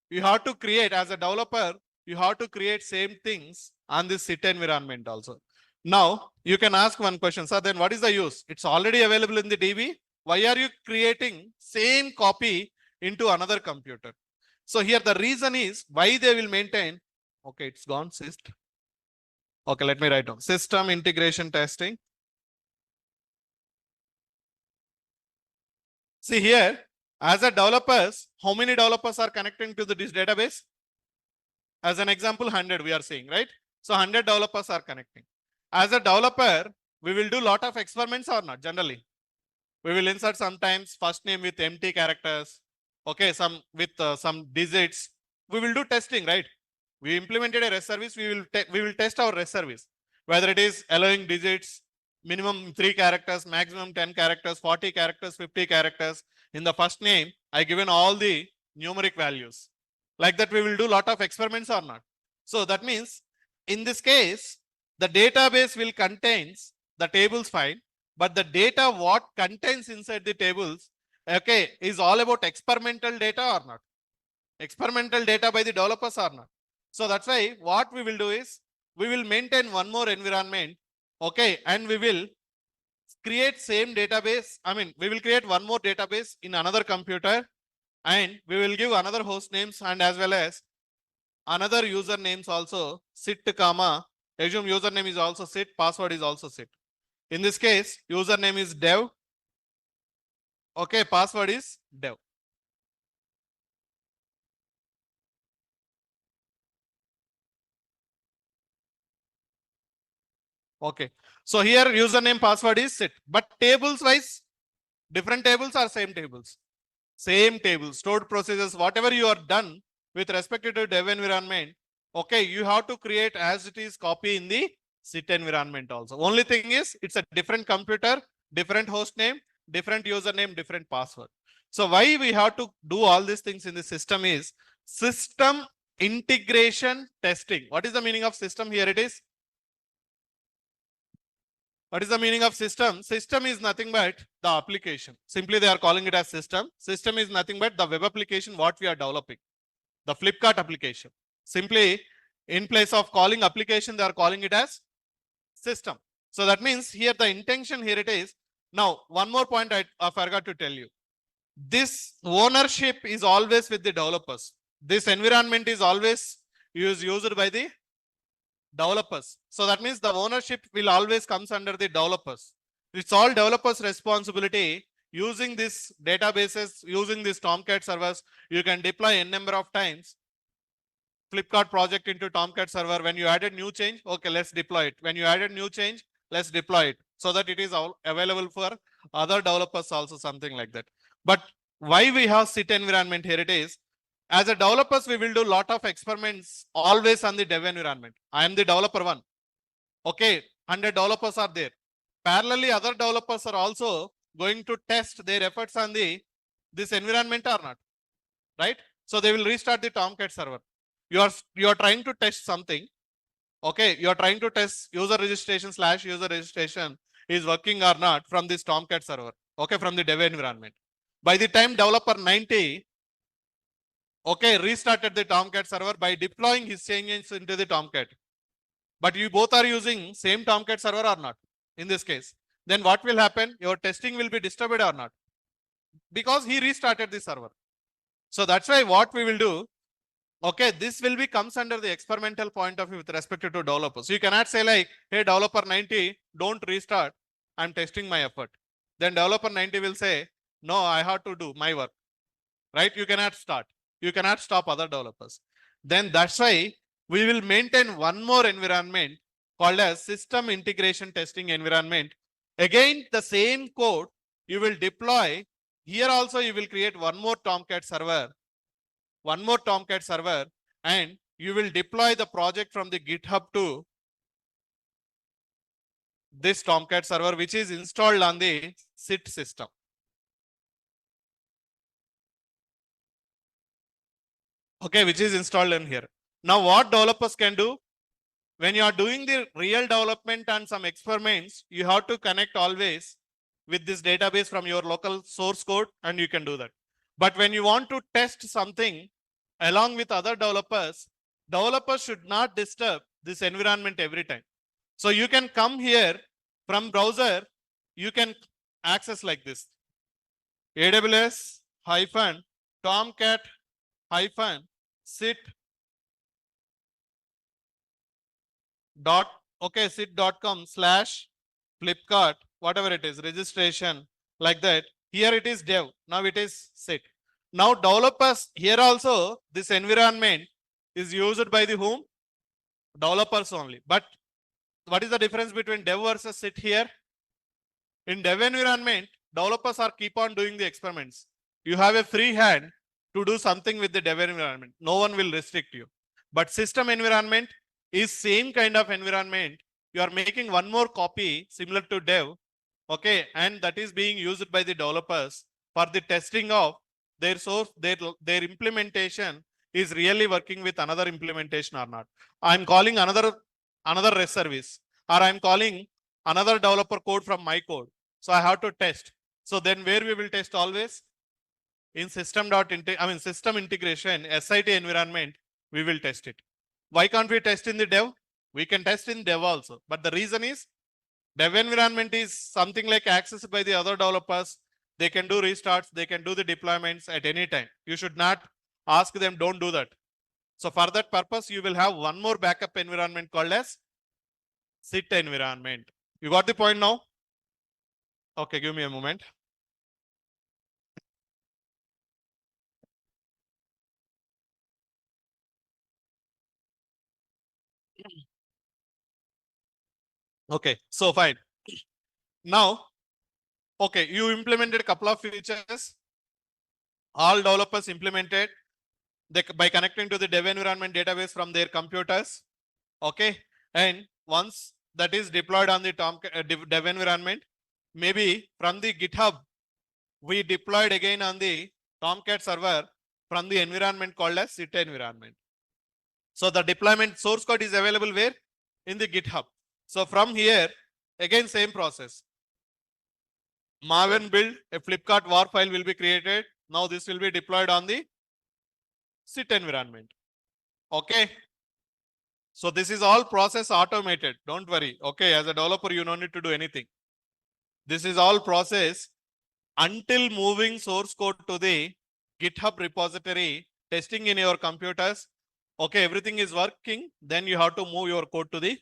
Speaker 1: You have to create as a developer, you have to create same things on this sit environment also. Now you can ask one question, sir, then what is the use? It's already available in the DB. Why are you creating same copy into another computer? So here the reason is why they will maintain. Okay, it's gone. Syst. Okay, let me write down system integration testing. See here, as a developers, how many developers are connecting to this database? As an example, 100 we are seeing, right? So 100 developers are connecting. As a developer, we will do lot of experiments or not generally. We will insert sometimes first name with empty characters. Okay, some with some digits. We will do testing, right? We implemented a REST service. We will test our REST service, whether it is allowing digits, minimum 3 characters, maximum 10 characters, 40 characters, 50 characters. In the first name, I given all the numeric values. Like that, we will do lot of experiments or not. So that means in this case, the database will contains the tables fine, but the data what contains inside the tables, okay, is all about experimental data or not. Experimental data by the developers or not. So that's why what we will do is we will maintain one more environment, okay, and we will create same database. I mean, we will create one more database in another computer, and we will give another host names and as well as another usernames also, sit comma, assume username is also sit, password is also sit. In this case, username is dev, okay, password is dev. Okay, so here username password is sit, but tables wise, different tables or same tables? Same tables, stored procedures, whatever you are done with respect to dev environment, okay, you have to create as it is copy in the sit environment also. Only thing is it's a different computer, different host name, different username, different password. So why we have to do all these things in the system is system integration testing. What is the meaning of system? Here it is. What is the meaning of system? System is nothing but the application. Simply they are calling it as system. System is nothing but the web application what we are developing. The Flipkart application. Simply in place of calling application, they are calling it as system. So that means here the intention here it is. Now, one more point I forgot to tell you. This ownership is always with the developers. This environment is always used by the developers. So that means the ownership will always comes under the developers. It's all developers' responsibility. Using this databases, using this Tomcat servers, you can deploy n number of times Flipkart project into Tomcat server. When you added new change, okay, let's deploy it. When you added new change, let's deploy it so that it is all available for other developers also, something like that. But why we have sit environment here it is, as a developers, we will do lot of experiments always on the dev environment. I am the developer one. Okay, 100 developers are there. Parallelly, other developers are also going to test their efforts on this environment or not, right? So they will restart the Tomcat server. You are trying to test something. Okay, you are trying to test user registration / user registration is working or not from this Tomcat server. Okay, from the dev environment. By the time developer 90, okay, restarted the Tomcat server by deploying his changes into the Tomcat. But you both are using same Tomcat server or not in this case. Then what will happen? Your testing will be disturbed or not? Because he restarted the server. So that's why what we will do, okay, this will be comes under the experimental point of view with respect to developers. So you cannot say like, hey, developer 90, don't restart. I'm testing my effort. Then developer 90 will say, no, I have to do my work, right? You cannot start. You cannot stop other developers. Then that's why we will maintain one more environment called as system integration testing environment. Again, the same code you will deploy Here also you will create one more Tomcat server, and you will deploy the project from the GitHub to this Tomcat server, which is installed on the SIT system. Okay, which is installed in here. Now, what developers can do when you are doing the real development and some experiments, you have to connect always with this database from your local source code, and you can do that. But when you want to test something along with other developers, developers should not disturb this environment every time. So you can come here from browser, you can access like this: AWS hyphen Tomcat hyphen sit dot sit.com/Flipkart, whatever it is, registration, like that. Here it is dev, now it is sit. Now developers, here also this environment is used by the whom? Developers only. But what is the difference between dev versus sit here? In dev environment, developers are keep on doing the experiments. You have a free hand to do something with the dev environment. No one will restrict you. But system environment is same kind of environment. You are making one more copy similar to dev. Okay, and that is being used by the developers for the testing of their source, their implementation is really working with another implementation or not. I'm calling another REST service, or I'm calling another developer code from my code. So I have to test. So then where we will test always? In system integration, SIT environment, we will test it. Why can't we test in the dev? We can test in dev also. But the reason is dev environment is something like accessed by the other developers. They can do restarts, they can do the deployments at any time. You should not ask them, don't do that. So for that purpose, you will have one more backup environment called as SIT environment. You got the point now? Okay, give me a moment. Okay, so fine. Now, okay, you implemented a couple of features. All developers implemented by connecting to the dev environment database from their computers. Okay, and once that is deployed on the dev environment, maybe from the GitHub, we deployed again on the Tomcat server from the environment called as SIT environment. So the deployment source code is available where? In the GitHub. So from here, again same process. Maven build, a Flipkart war file will be created. Now this will be deployed on the SIT environment. Okay. So this is all process automated. Don't worry. Okay. As a developer, you don't need to do anything. This is all process until moving source code to the GitHub repository, testing in your computers. Okay. Everything is working. Then you have to move your code to the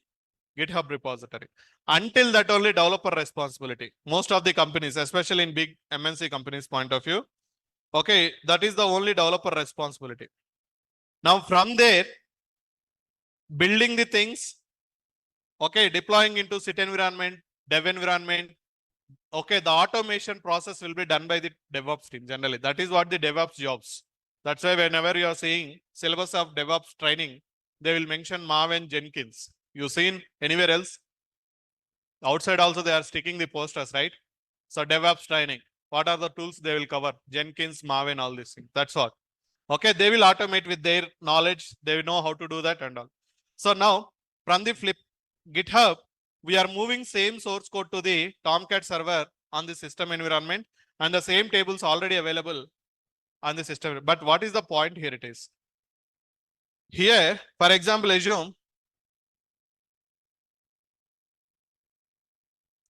Speaker 1: GitHub repository. Until that, only developer responsibility. Most of the companies, especially in big MNC companies point of view, okay, that is the only developer responsibility. Now from there, building the things, okay, deploying into SIT environment, dev environment, okay, the automation process will be done by the DevOps team generally. That is what the DevOps jobs. That's why whenever you are seeing syllabus of DevOps training, they will mention Maven Jenkins. You seen anywhere else? Outside also they are sticking the posters, right? So DevOps training. What are the tools they will cover? Jenkins, Maven, all these things. That's all. Okay, they will automate with their knowledge. They will know how to do that and all. So now from the GitHub, we are moving same source code to the Tomcat server on the system environment, and the same tables already available on the system. But what is the point here? It is here, for example, assume.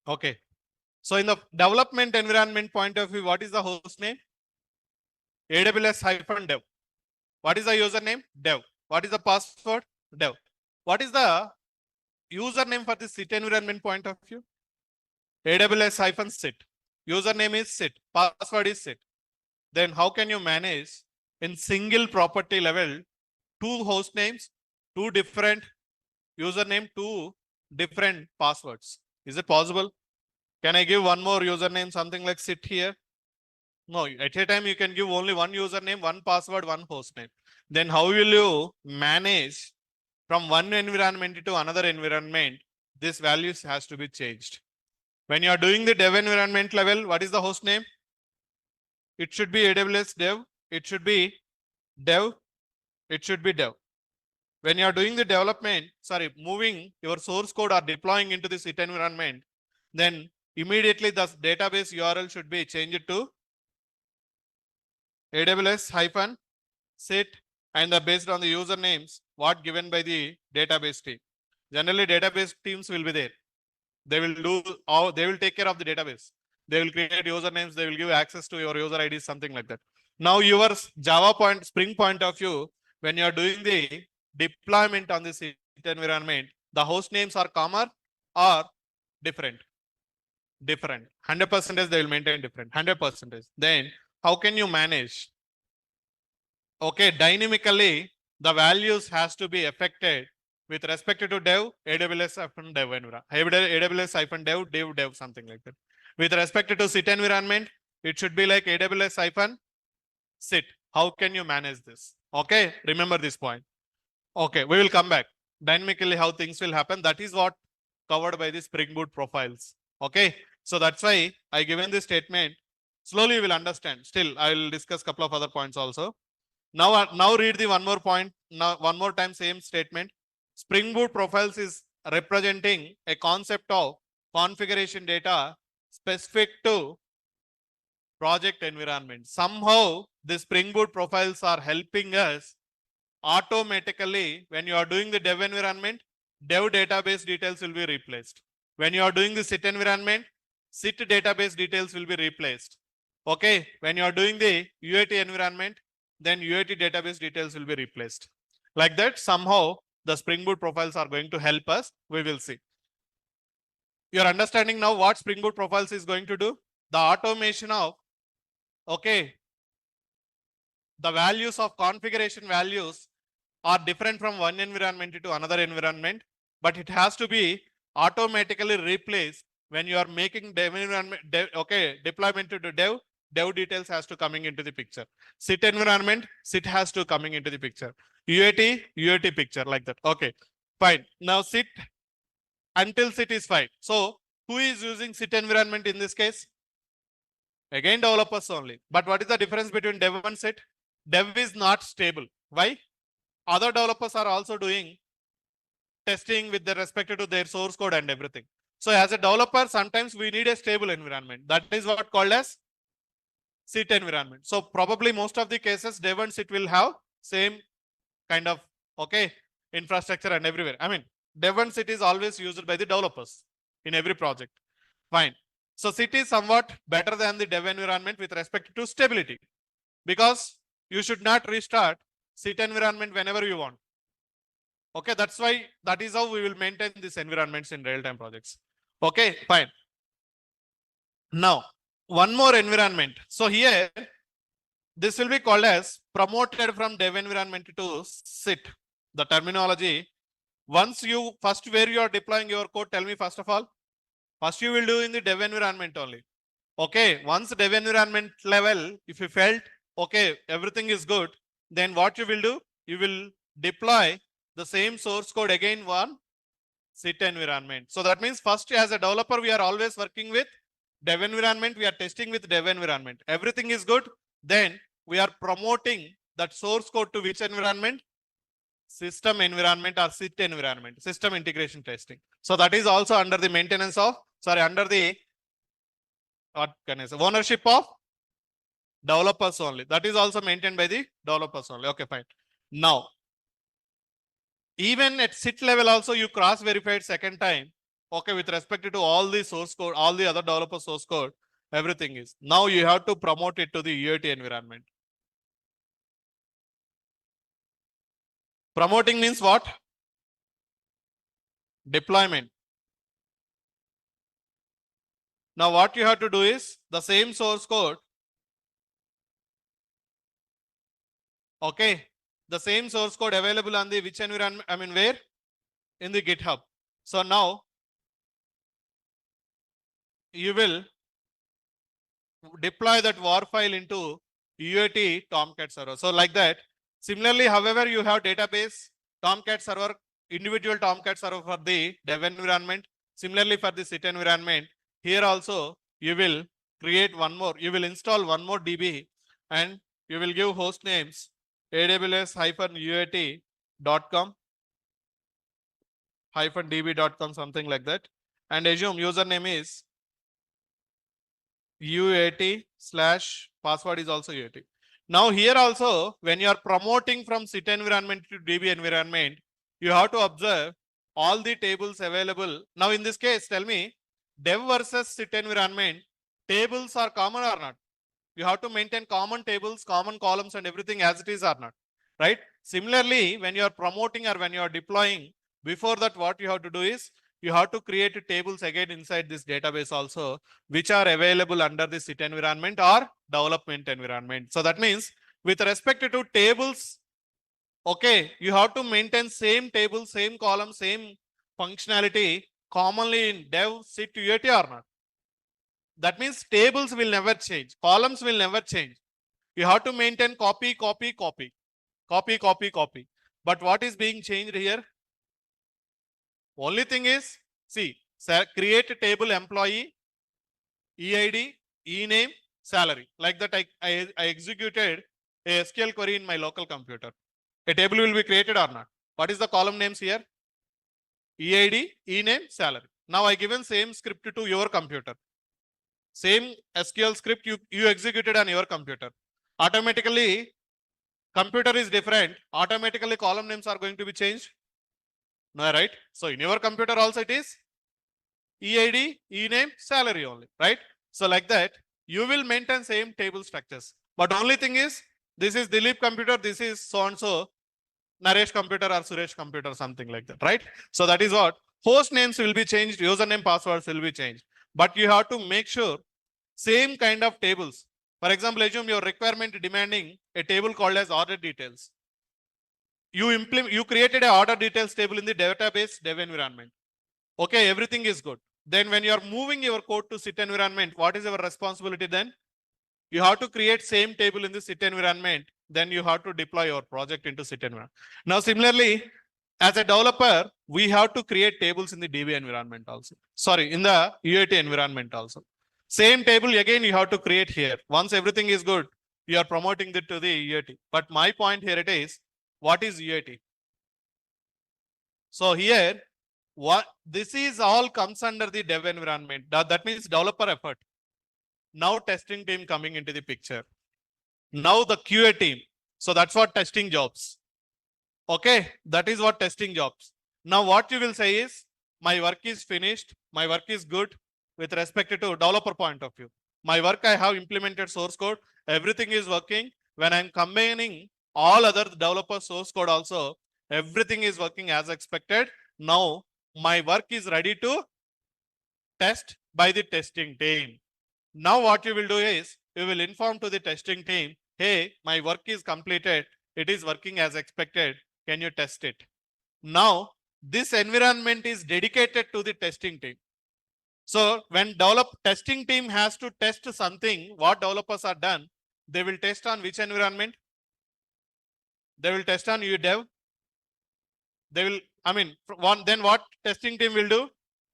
Speaker 1: Okay. So in the development environment point of view, what is the host name? AWS-dev. What is the username? Dev. What is the password? Dev. What is the username for the SIT environment point of view? AWS-sit. Username is sit. Password is sit. Then how can you manage in single property level two host names, two different username, two different passwords? Is it possible? Can I give one more username, something like sit here? No, at a time you can give only one username, one password, one host name. Then how will you manage from one environment to another environment? This values has to be changed. When you are doing the dev environment level, what is the host name? It should be AWS dev. It should be dev. It should be dev. When you are doing the development, moving your source code or deploying into this IT environment, then immediately the database URL should be changed to AWS-sit and based on the usernames what given by the database team. Generally, database teams will be there. They will do all, they will take care of the database. They will create usernames, they will give access to your user IDs, something like that. Now, your Java point, Spring point of view, when you are doing the deployment on this environment, the host names are common or different. Different. 100% they will maintain different. 100%. Then how can you manage? Okay, dynamically the values has to be affected with respect to dev, AWS-dev environment. AWS-dev, something like that. With respect to sit environment, it should be like AWS-sit. How can you manage this? Okay, remember this point. Okay, we will come back. Dynamically how things will happen. That is what covered by the Springboot profiles. Okay, so that's why I given this statement. Slowly you will understand. Still, I will discuss couple of other points also. Now read the one more point. Now one more time, same statement. Springboot profiles is representing a concept of configuration data specific to project environment. Somehow, the Springboot profiles are helping us automatically when you are doing the dev environment, dev database details will be replaced. When you are doing the sit environment, sit database details will be replaced. Okay, when you are doing the UAT environment, then UAT database details will be replaced. Like that, somehow the Springboot profiles are going to help us. We will see. You're understanding now what Springboot profiles is going to do? The automation of, okay, the values of configuration values are different from one environment to another environment, but it has to be automatically replaced when you are making dev environment, deployment to dev details has to coming into the picture. Sit environment, sit has to coming into the picture. UAT picture like that. Okay, fine. Now sit until sit is fine. So who is using sit environment in this case? Again, developers only. But what is the difference between dev and sit? Dev is not stable. Why? Other developers are also doing testing with respect to their source code and everything. So as a developer, sometimes we need a stable environment. That is what called as sit environment. So probably most of the cases, dev and sit will have same kind of, okay, infrastructure and everywhere. I mean, dev and sit is always used by the developers in every project. Fine. So sit is somewhat better than the dev environment with respect to stability, because you should not restart sit environment whenever you want. Okay, that's why that is how we will maintain these environments in real-time projects. Okay, fine. Now, one more environment. So here, this will be called as promoted from dev environment to sit. The terminology. Once you first where you are deploying your code, tell me first of all. First you will do in the dev environment only. Okay, once dev environment level, if you felt okay, everything is good, then what you will do? You will deploy the same source code again one sit environment. So that means first as a developer, we are always working with dev environment. We are testing with dev environment. Everything is good. Then we are promoting that source code to which environment? System environment or sit environment, system integration testing. So that is also under the maintenance of, under the what can I say, ownership of developers only. That is also maintained by the developers only. Okay, fine. Now, even at sit level also you cross verified second time. Okay, with respect to all the source code, all the other developer source code, everything is. Now you have to promote it to the UAT environment. Promoting means what? Deployment. Now what you have to do is the same source code. Okay, the same source code available on the which environment? I mean, where? In the GitHub. So now you will deploy that war file into UAT Tomcat server. So like that. Similarly, however, you have database Tomcat server, individual Tomcat server for the dev environment. Similarly, for the sit environment, here also you will create one more. You will install one more DB and you will give host names aws-uat.com -db.com, something like that, and assume username is UAT slash password is also UAT. Now here also, when you are promoting from sit environment to DB environment, you have to observe all the tables available. Now in this case, tell me, dev versus sit environment, tables are common or not? You have to maintain common tables, common columns and everything as it is or not, right? Similarly, when you are promoting or when you are deploying, before that what you have to do is, you have to create tables again inside this database also, which are available under the sit environment or development environment. So that means with respect to tables, okay, you have to maintain same table, same column, same functionality commonly in dev, sit, UAT or not. That means tables will never change, columns will never change. You have to maintain copy, copy, copy, copy, copy, copy. But what is being changed here? Only thing is, see, create a table employee, EID, ename, salary. Like that, I executed a SQL query in my local computer. A table will be created or not? What is the column names here? EID, ename, salary. Now I given same script to your computer. Same SQL script you executed on your computer. Automatically, computer is different. Automatically, column names are going to be changed. No, right? So in your computer also it is EID, ename, salary only, right? So like that, you will maintain same table structures. But only thing is, this is Dilip computer, this is so and so, Naresh computer or Suresh computer, something like that, right? So that is what host names will be changed, username, passwords will be changed. But you have to make sure same kind of tables. For example, assume your requirement demanding a table called as order details. You created a order details table in the database dev environment. Okay, everything is good. Then when you are moving your code to sit environment, what is our responsibility then? You have to create same table in the sit environment. Then you have to deploy your project into sit environment. Now, similarly, as a developer, we have to create tables in the DB environment also. Sorry, in the UAT environment also. Same table again you have to create here. Once everything is good, you are promoting it to the UAT. But my point here it is, what is UAT? So here, what this is all comes under the dev environment. That means developer effort. Now testing team coming into the picture. Now the QA team. So that's what testing jobs. Okay, that is what testing jobs. Now what you will say is, my work is finished, my work is good with respect to developer point of view. My work, I have implemented source code, everything is working. When I'm combining all other developer source code also, everything is working as expected. Now my work is ready to test by the testing team. Now what you will do is, you will inform to the testing team, hey, my work is completed, it is working as expected, can you test it? Now this environment is dedicated to the testing team. So when testing team has to test something, what developers are done, they will test on which environment? They will test on UDev. They will, then what testing team will do?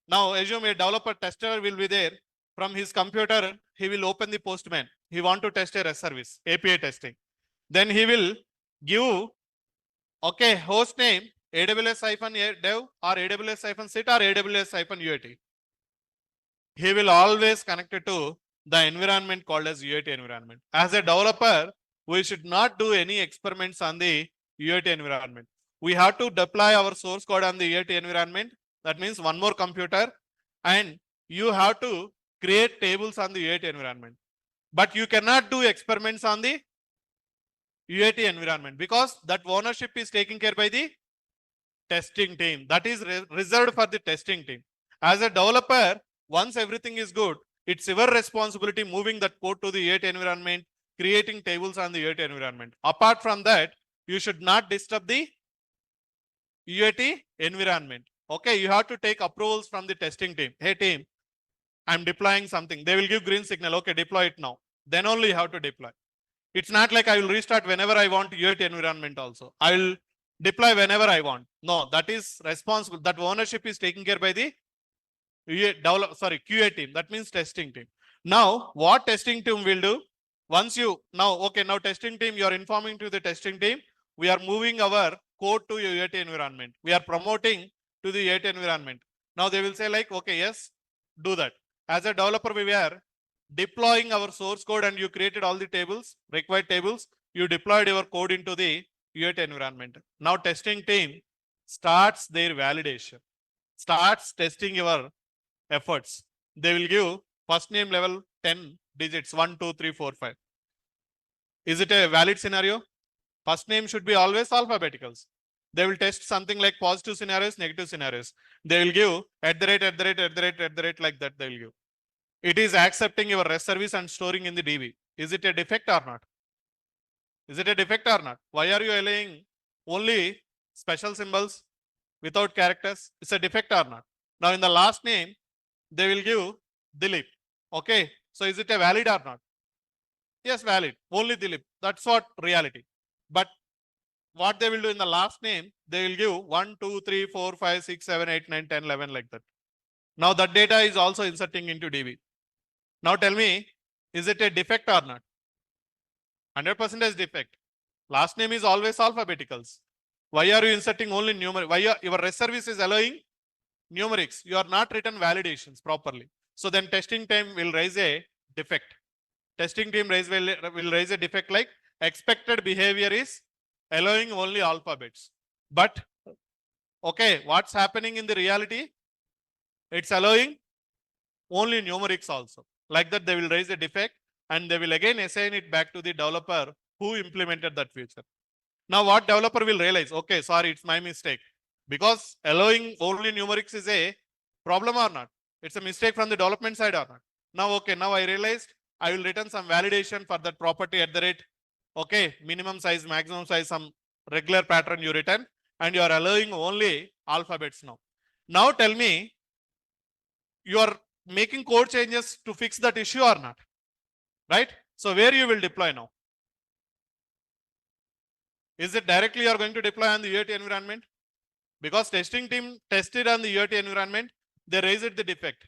Speaker 1: Now assume a developer tester will be there. From his computer, he will open the Postman. He want to test a REST service, API testing. Then he will give, okay, host name, AWS-dev or AWS-sit or AWS-UAT. He will always connect it to the environment called as UAT environment. As a developer, we should not do any experiments on the UAT environment. We have to deploy our source code on the UAT environment. That means one more computer, and you have to create tables on the UAT environment. But you cannot do experiments on the UAT environment because that ownership is taken care by the testing team. That is reserved for the testing team. As a developer, once everything is good, it's your responsibility moving that code to the UAT environment, creating tables on the UAT environment. Apart from that, you should not disturb the UAT environment. Okay, you have to take approvals from the testing team. Hey team, I'm deploying something. They will give green signal. Okay, deploy it now. Then only you have to deploy. It's not like I will restart whenever I want UAT environment also. I will deploy whenever I want. No, that is responsible. That ownership is taken care by the QA team. That means testing team. Now, what testing team will do? Once you now testing team, you are informing to the testing team. We are moving our code to UAT environment. We are promoting to the UAT environment. Now they will say like, okay, yes, do that. As a developer, we were deploying our source code and you created all the tables, required tables. You deployed your code into the UAT environment. Now testing team starts their validation, starts testing your efforts. They will give first name level 10 digits, 1, 2, 3, 4, 5. Is it a valid scenario? First name should be always alphabeticals. They will test something like positive scenarios, negative scenarios. They will give at the rate like that they will give. It is accepting your REST service and storing in the DB. Is it a defect or not? Is it a defect or not? Why are you allowing only special symbols without characters? It's a defect or not? Now in the last name, they will give Dilip. Okay. So is it a valid or not? Yes, valid. Only Dilip. That's what reality. But what they will do in the last name, they will give 1, 2, 3, 4, 5, 6, 7, 8, 9, 10, 11 like that. Now that data is also inserting into DB. Now tell me, is it a defect or not? 100% defect. Last name is always alphabeticals. Why are you inserting only numeric? Why your REST service is allowing numerics? You are not written validations properly. So then testing team will raise a defect. Testing team will raise a defect like expected behavior is allowing only alphabets. But okay, what's happening in the reality? It's allowing only numerics also. Like that, they will raise a defect and they will again assign it back to the developer who implemented that feature. Now, what developer will realize? Okay, sorry, it's my mistake. Because allowing only numerics is a problem or not? It's a mistake from the development side or not? Now, okay, now I realized I will return some validation for that property at the rate. Okay, minimum size, maximum size, some regular pattern you return, and you are allowing only alphabets now. Now tell me, you are making code changes to fix that issue or not? Right? So where you will deploy now? Is it directly you are going to deploy on the UAT environment? Because testing team tested on the UAT environment, they raised the defect.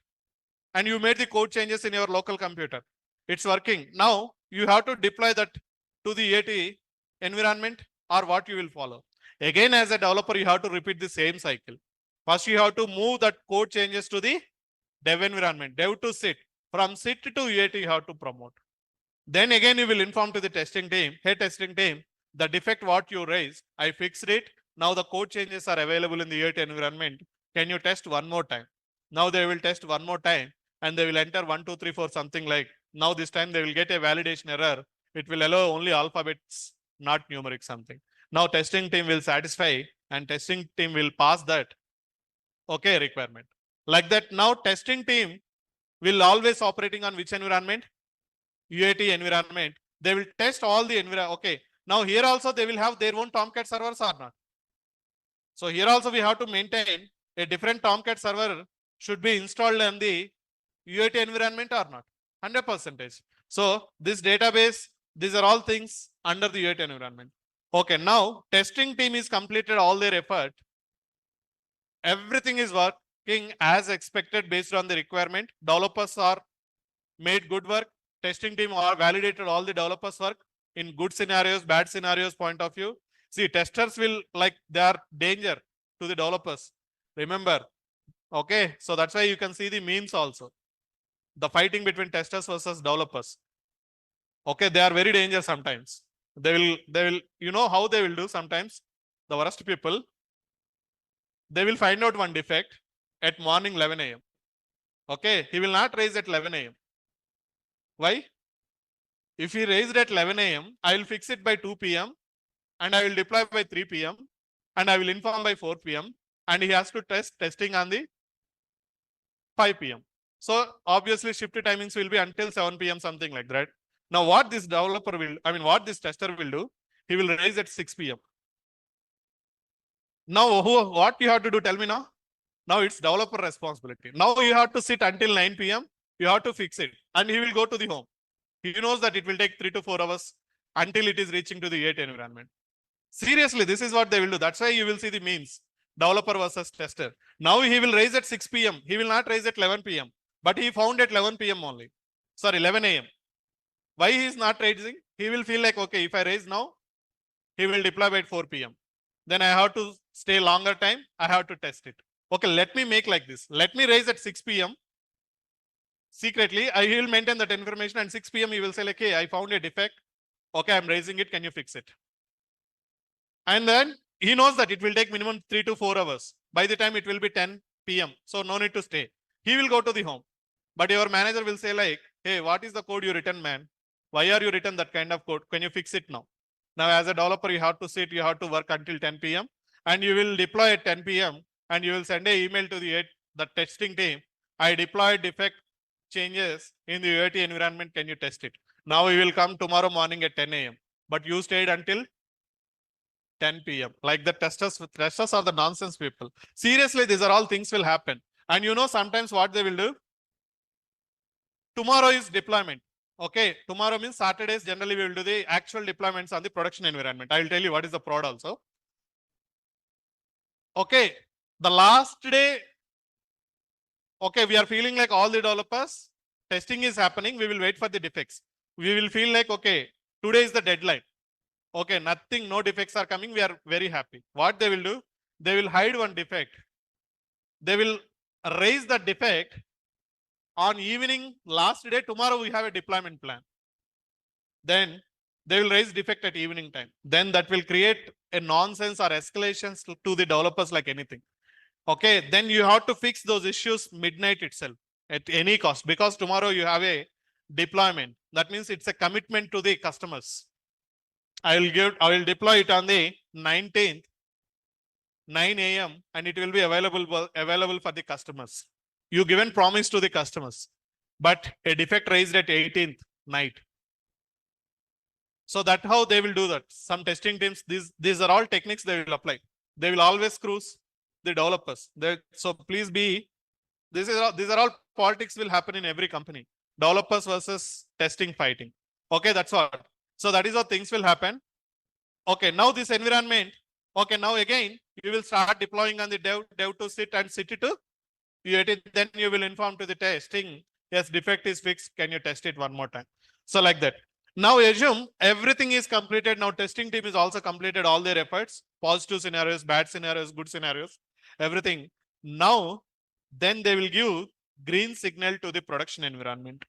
Speaker 1: And you made the code changes in your local computer. It's working. Now you have to deploy that to the UAT environment or what you will follow. Again, as a developer, you have to repeat the same cycle. First, you have to move that code changes to the dev environment, dev to sit. From sit to UAT, you have to promote. Then again, you will inform to the testing team, hey, testing team, the defect what you raised, I fixed it. Now the code changes are available in the UAT environment. Can you test one more time? Now they will test one more time and they will enter 1, 2, 3, 4, something like. Now this time they will get a validation error. It will allow only alphabets, not numeric something. Now testing team will satisfy and testing team will pass that okay requirement. Like that, now testing team will always operating on which environment? UAT environment. They will test all the environment. Okay. Now here also they will have their own Tomcat servers or not. So here also we have to maintain a different Tomcat server should be installed on the UAT environment or not. 100%. So this database, these are all things under the UAT environment. Okay. Now testing team is completed all their effort. Everything is working as expected based on the requirement. Developers are made good work. Testing team are validated all the developers work in good scenarios, bad scenarios point of view. See, testers will like they are danger to the developers. Remember, okay. So that's why you can see the memes also. The fighting between testers versus developers. Okay, they are very dangerous sometimes. They will, you know how they will do sometimes. The worst people, they will find out one defect at morning 11 a.m. Okay, he will not raise at 11 a.m. Why? If he raised at 11 a.m., I will fix it by 2 p.m. and I will deploy by 3 p.m. and I will inform by 4 p.m. and he has to testing on the 5 p.m. So obviously shift timings will be until 7 p.m. something like that. Now what this developer will, what this tester will do, he will raise at 6 p.m. Now what you have to do, tell me now? Now it's developer responsibility. Now you have to sit until 9 p.m. You have to fix it. And he will go to the home. He knows that it will take 3 to 4 hours until it is reaching to the UAT environment. Seriously, this is what they will do. That's why you will see the memes. Developer versus tester. Now he will raise at 6 p.m. He will not raise at 11 p.m. But he found at 11 p.m. only. Sorry, 11 a.m. Why he is not raising? He will feel like, okay, if I raise now, he will deploy by 4 p.m. Then I have to stay longer time. I have to test it. Okay, let me make like this. Let me raise at 6 p.m. Secretly, I will maintain that information, and 6 p.m. he will say like, hey, I found a defect. Okay, I'm raising it. Can you fix it? And then he knows that it will take minimum 3 to 4 hours. By the time it will be 10 p.m. So no need to stay. He will go to the home. But your manager will say like, hey, what is the code you written, man? Why are you written that kind of code? Can you fix it now? Now, as a developer, you have to sit, you have to work until 10 p.m. and you will deploy at 10 p.m. and you will send an email to the testing team. I deployed defect changes in the UAT environment. Can you test it? Now we will come tomorrow morning at 10 a.m. But you stayed until 10 p.m. Like the testers are the nonsense people. Seriously, these are all things will happen. And you know, sometimes what they will do? Tomorrow is deployment. Okay, tomorrow means Saturdays. Generally, we will do the actual deployments on the production environment. I will tell you what is the prod also. Okay, the last day. Okay, we are feeling like all the developers, testing is happening. We will wait for the defects. We will feel like, okay, today is the deadline. Okay, nothing, no defects are coming. We are very happy. What they will do? They will hide one defect. They will raise the defect on evening last day. Tomorrow we have a deployment plan. Then they will raise defect at evening time. Then that will create a nonsense or escalations to the developers like anything. Okay, then you have to fix those issues midnight itself at any cost, because tomorrow you have a deployment. That means it's a commitment to the customers. I will deploy it on the 19th, 9 a.m. and it will be available for the customers. You given promise to the customers, but a defect raised at 18th night. So that's how they will do that. Some testing teams, these are all techniques they will apply. They will always cruise the developers. So please be, these are all politics will happen in every company. Developers versus testing fighting. Okay, that's what. So that is how things will happen. Okay, now this environment. Okay, now again, you will start deploying on the dev to sit and sit it to UAT. Then you will inform to the testing, yes, defect is fixed. Can you test it one more time? So like that. Now assume everything is completed. Now testing team is also completed all their efforts, positive scenarios, bad scenarios, good scenarios, everything. Now, then they will give green signal to the production environment.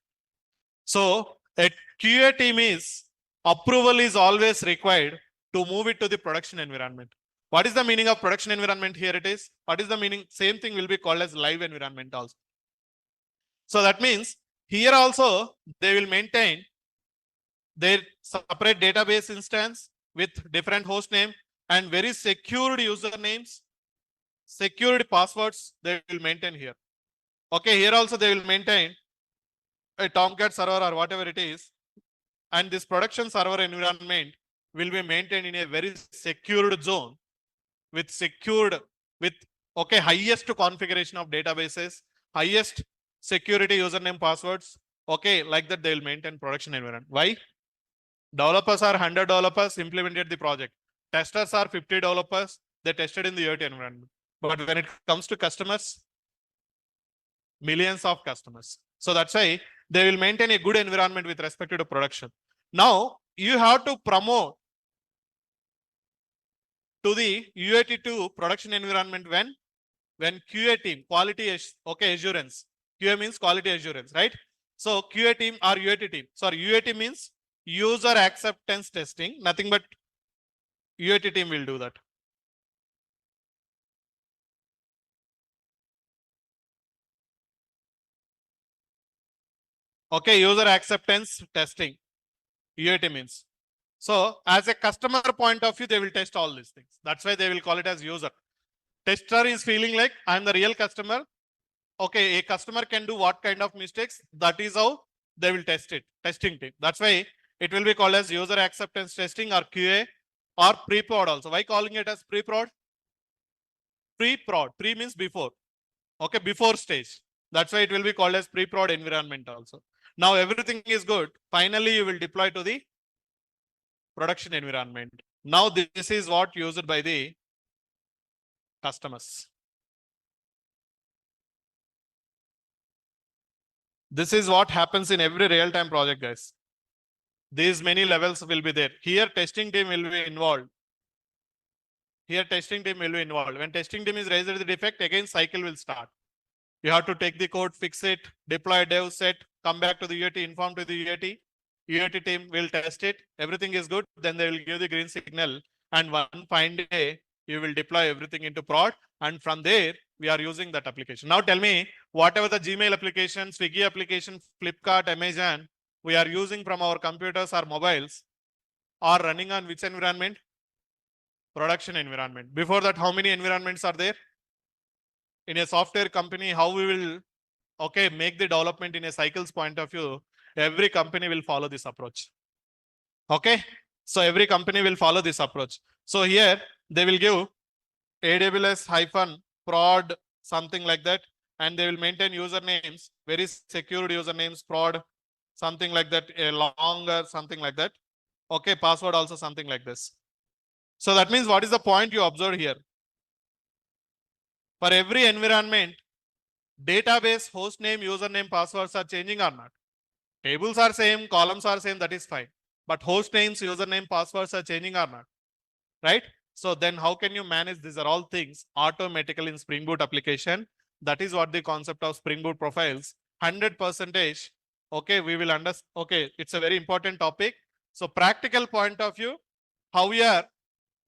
Speaker 1: So a QA team is approval is always required to move it to the production environment. What is the meaning of production environment? Here it is. What is the meaning? Same thing will be called as live environment also. So that means here also they will maintain their separate database instance with different host name and very secured usernames, secured passwords they will maintain here. Okay, here also they will maintain a Tomcat server or whatever it is. And this production server environment will be maintained in a very secured zone with highest configuration of databases, highest security username passwords. Okay, like that they will maintain production environment. Why? Developers are 100 developers implemented the project. Testers are 50 developers. They tested in the UAT environment. But when it comes to customers, millions of customers. So that's why they will maintain a good environment with respect to production. Now you have to promote to the UAT2 production environment when QA team quality assurance. QA means quality assurance, right? So QA team or UAT team. Sorry, UAT means user acceptance testing. Nothing but UAT team will do that. Okay, user acceptance testing. UAT means. So as a customer point of view, they will test all these things. That's why they will call it as user. Tester is feeling like I'm the real customer. Okay, a customer can do what kind of mistakes. That is how they will test it. Testing team. That's why it will be called as user acceptance testing or QA or pre-prod also. Why calling it as pre-prod? Pre-prod. Pre means before. Okay, before stage. That's why it will be called as pre-prod environment also. Now everything is good. Finally, you will deploy to the production environment. Now this is what used by the customers. This is what happens in every real-time project, guys. These many levels will be there. Here, testing team will be involved. Here, testing team will be involved. When testing team is raised the defect, again cycle will start. You have to take the code, fix it, deploy dev set, come back to the UAT, inform to the UAT. UAT team will test it. Everything is good. Then they will give the green signal. And one fine day, you will deploy everything into prod. And from there, we are using that application. Now tell me, whatever the Gmail application, Swiggy application, Flipkart, Amazon, we are using from our computers or mobiles are running on which environment? Production environment. Before that, how many environments are there? In a software company, how we will make the development in a cycles point of view, every company will follow this approach. Okay, so every company will follow this approach. So here they will give AWS hyphen prod something like that, and they will maintain usernames, very secured usernames, prod something like that, a longer something like that. Okay, password also something like this. So that means what is the point you observe here? For every environment, database, host name, username, passwords are changing or not? Tables are same, columns are same, that is fine. But host names, username, passwords are changing or not? Right? So then how can you manage? These are all things automatically in Spring Boot application. That is what the concept of Spring Boot profiles. 100%. Okay, we will understand. Okay, it's a very important topic. So practical point of view, how we are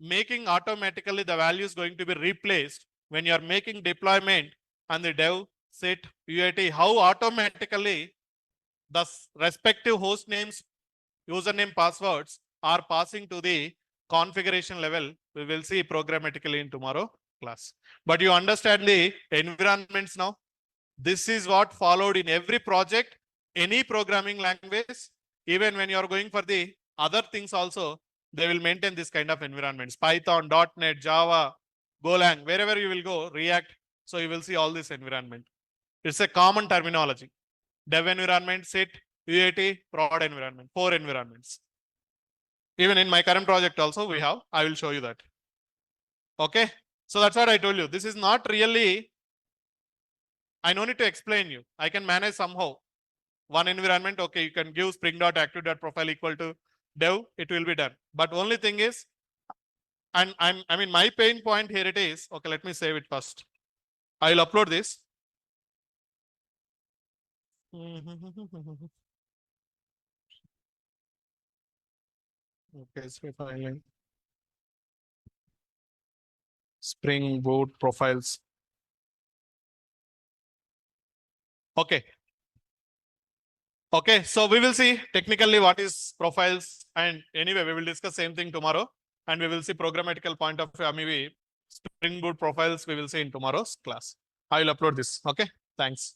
Speaker 1: making automatically the value is going to be replaced when you are making deployment and the dev set UAT, how automatically the respective host names, username, passwords are passing to the configuration level. We will see programmatically in tomorrow class. But you understand the environments now. This is what followed in every project, any programming language. Even when you are going for the other things also, they will maintain this kind of environments. Python, .NET, Java, Golang, wherever you will go, React. So you will see all this environment. It's a common terminology. Dev environment, set, UAT, prod environment, 4 environments. Even in my current project also we have, I will show you that. Okay. So that's what I told you. This is not really, I no need to explain you. I can manage somehow. One environment, okay, you can give spring.active.profile equal to dev, it will be done. But only thing is, and I mean, my pain point here it is, okay, let me save it first. I will upload this. Okay, so filing. Spring Boot profiles. Okay. Okay, so we will see technically what is profiles, and anyway, we will discuss same thing tomorrow, and we will see programmatical point of view, maybe Spring Boot profiles we will see in tomorrow's class. I will upload this. Okay, thanks.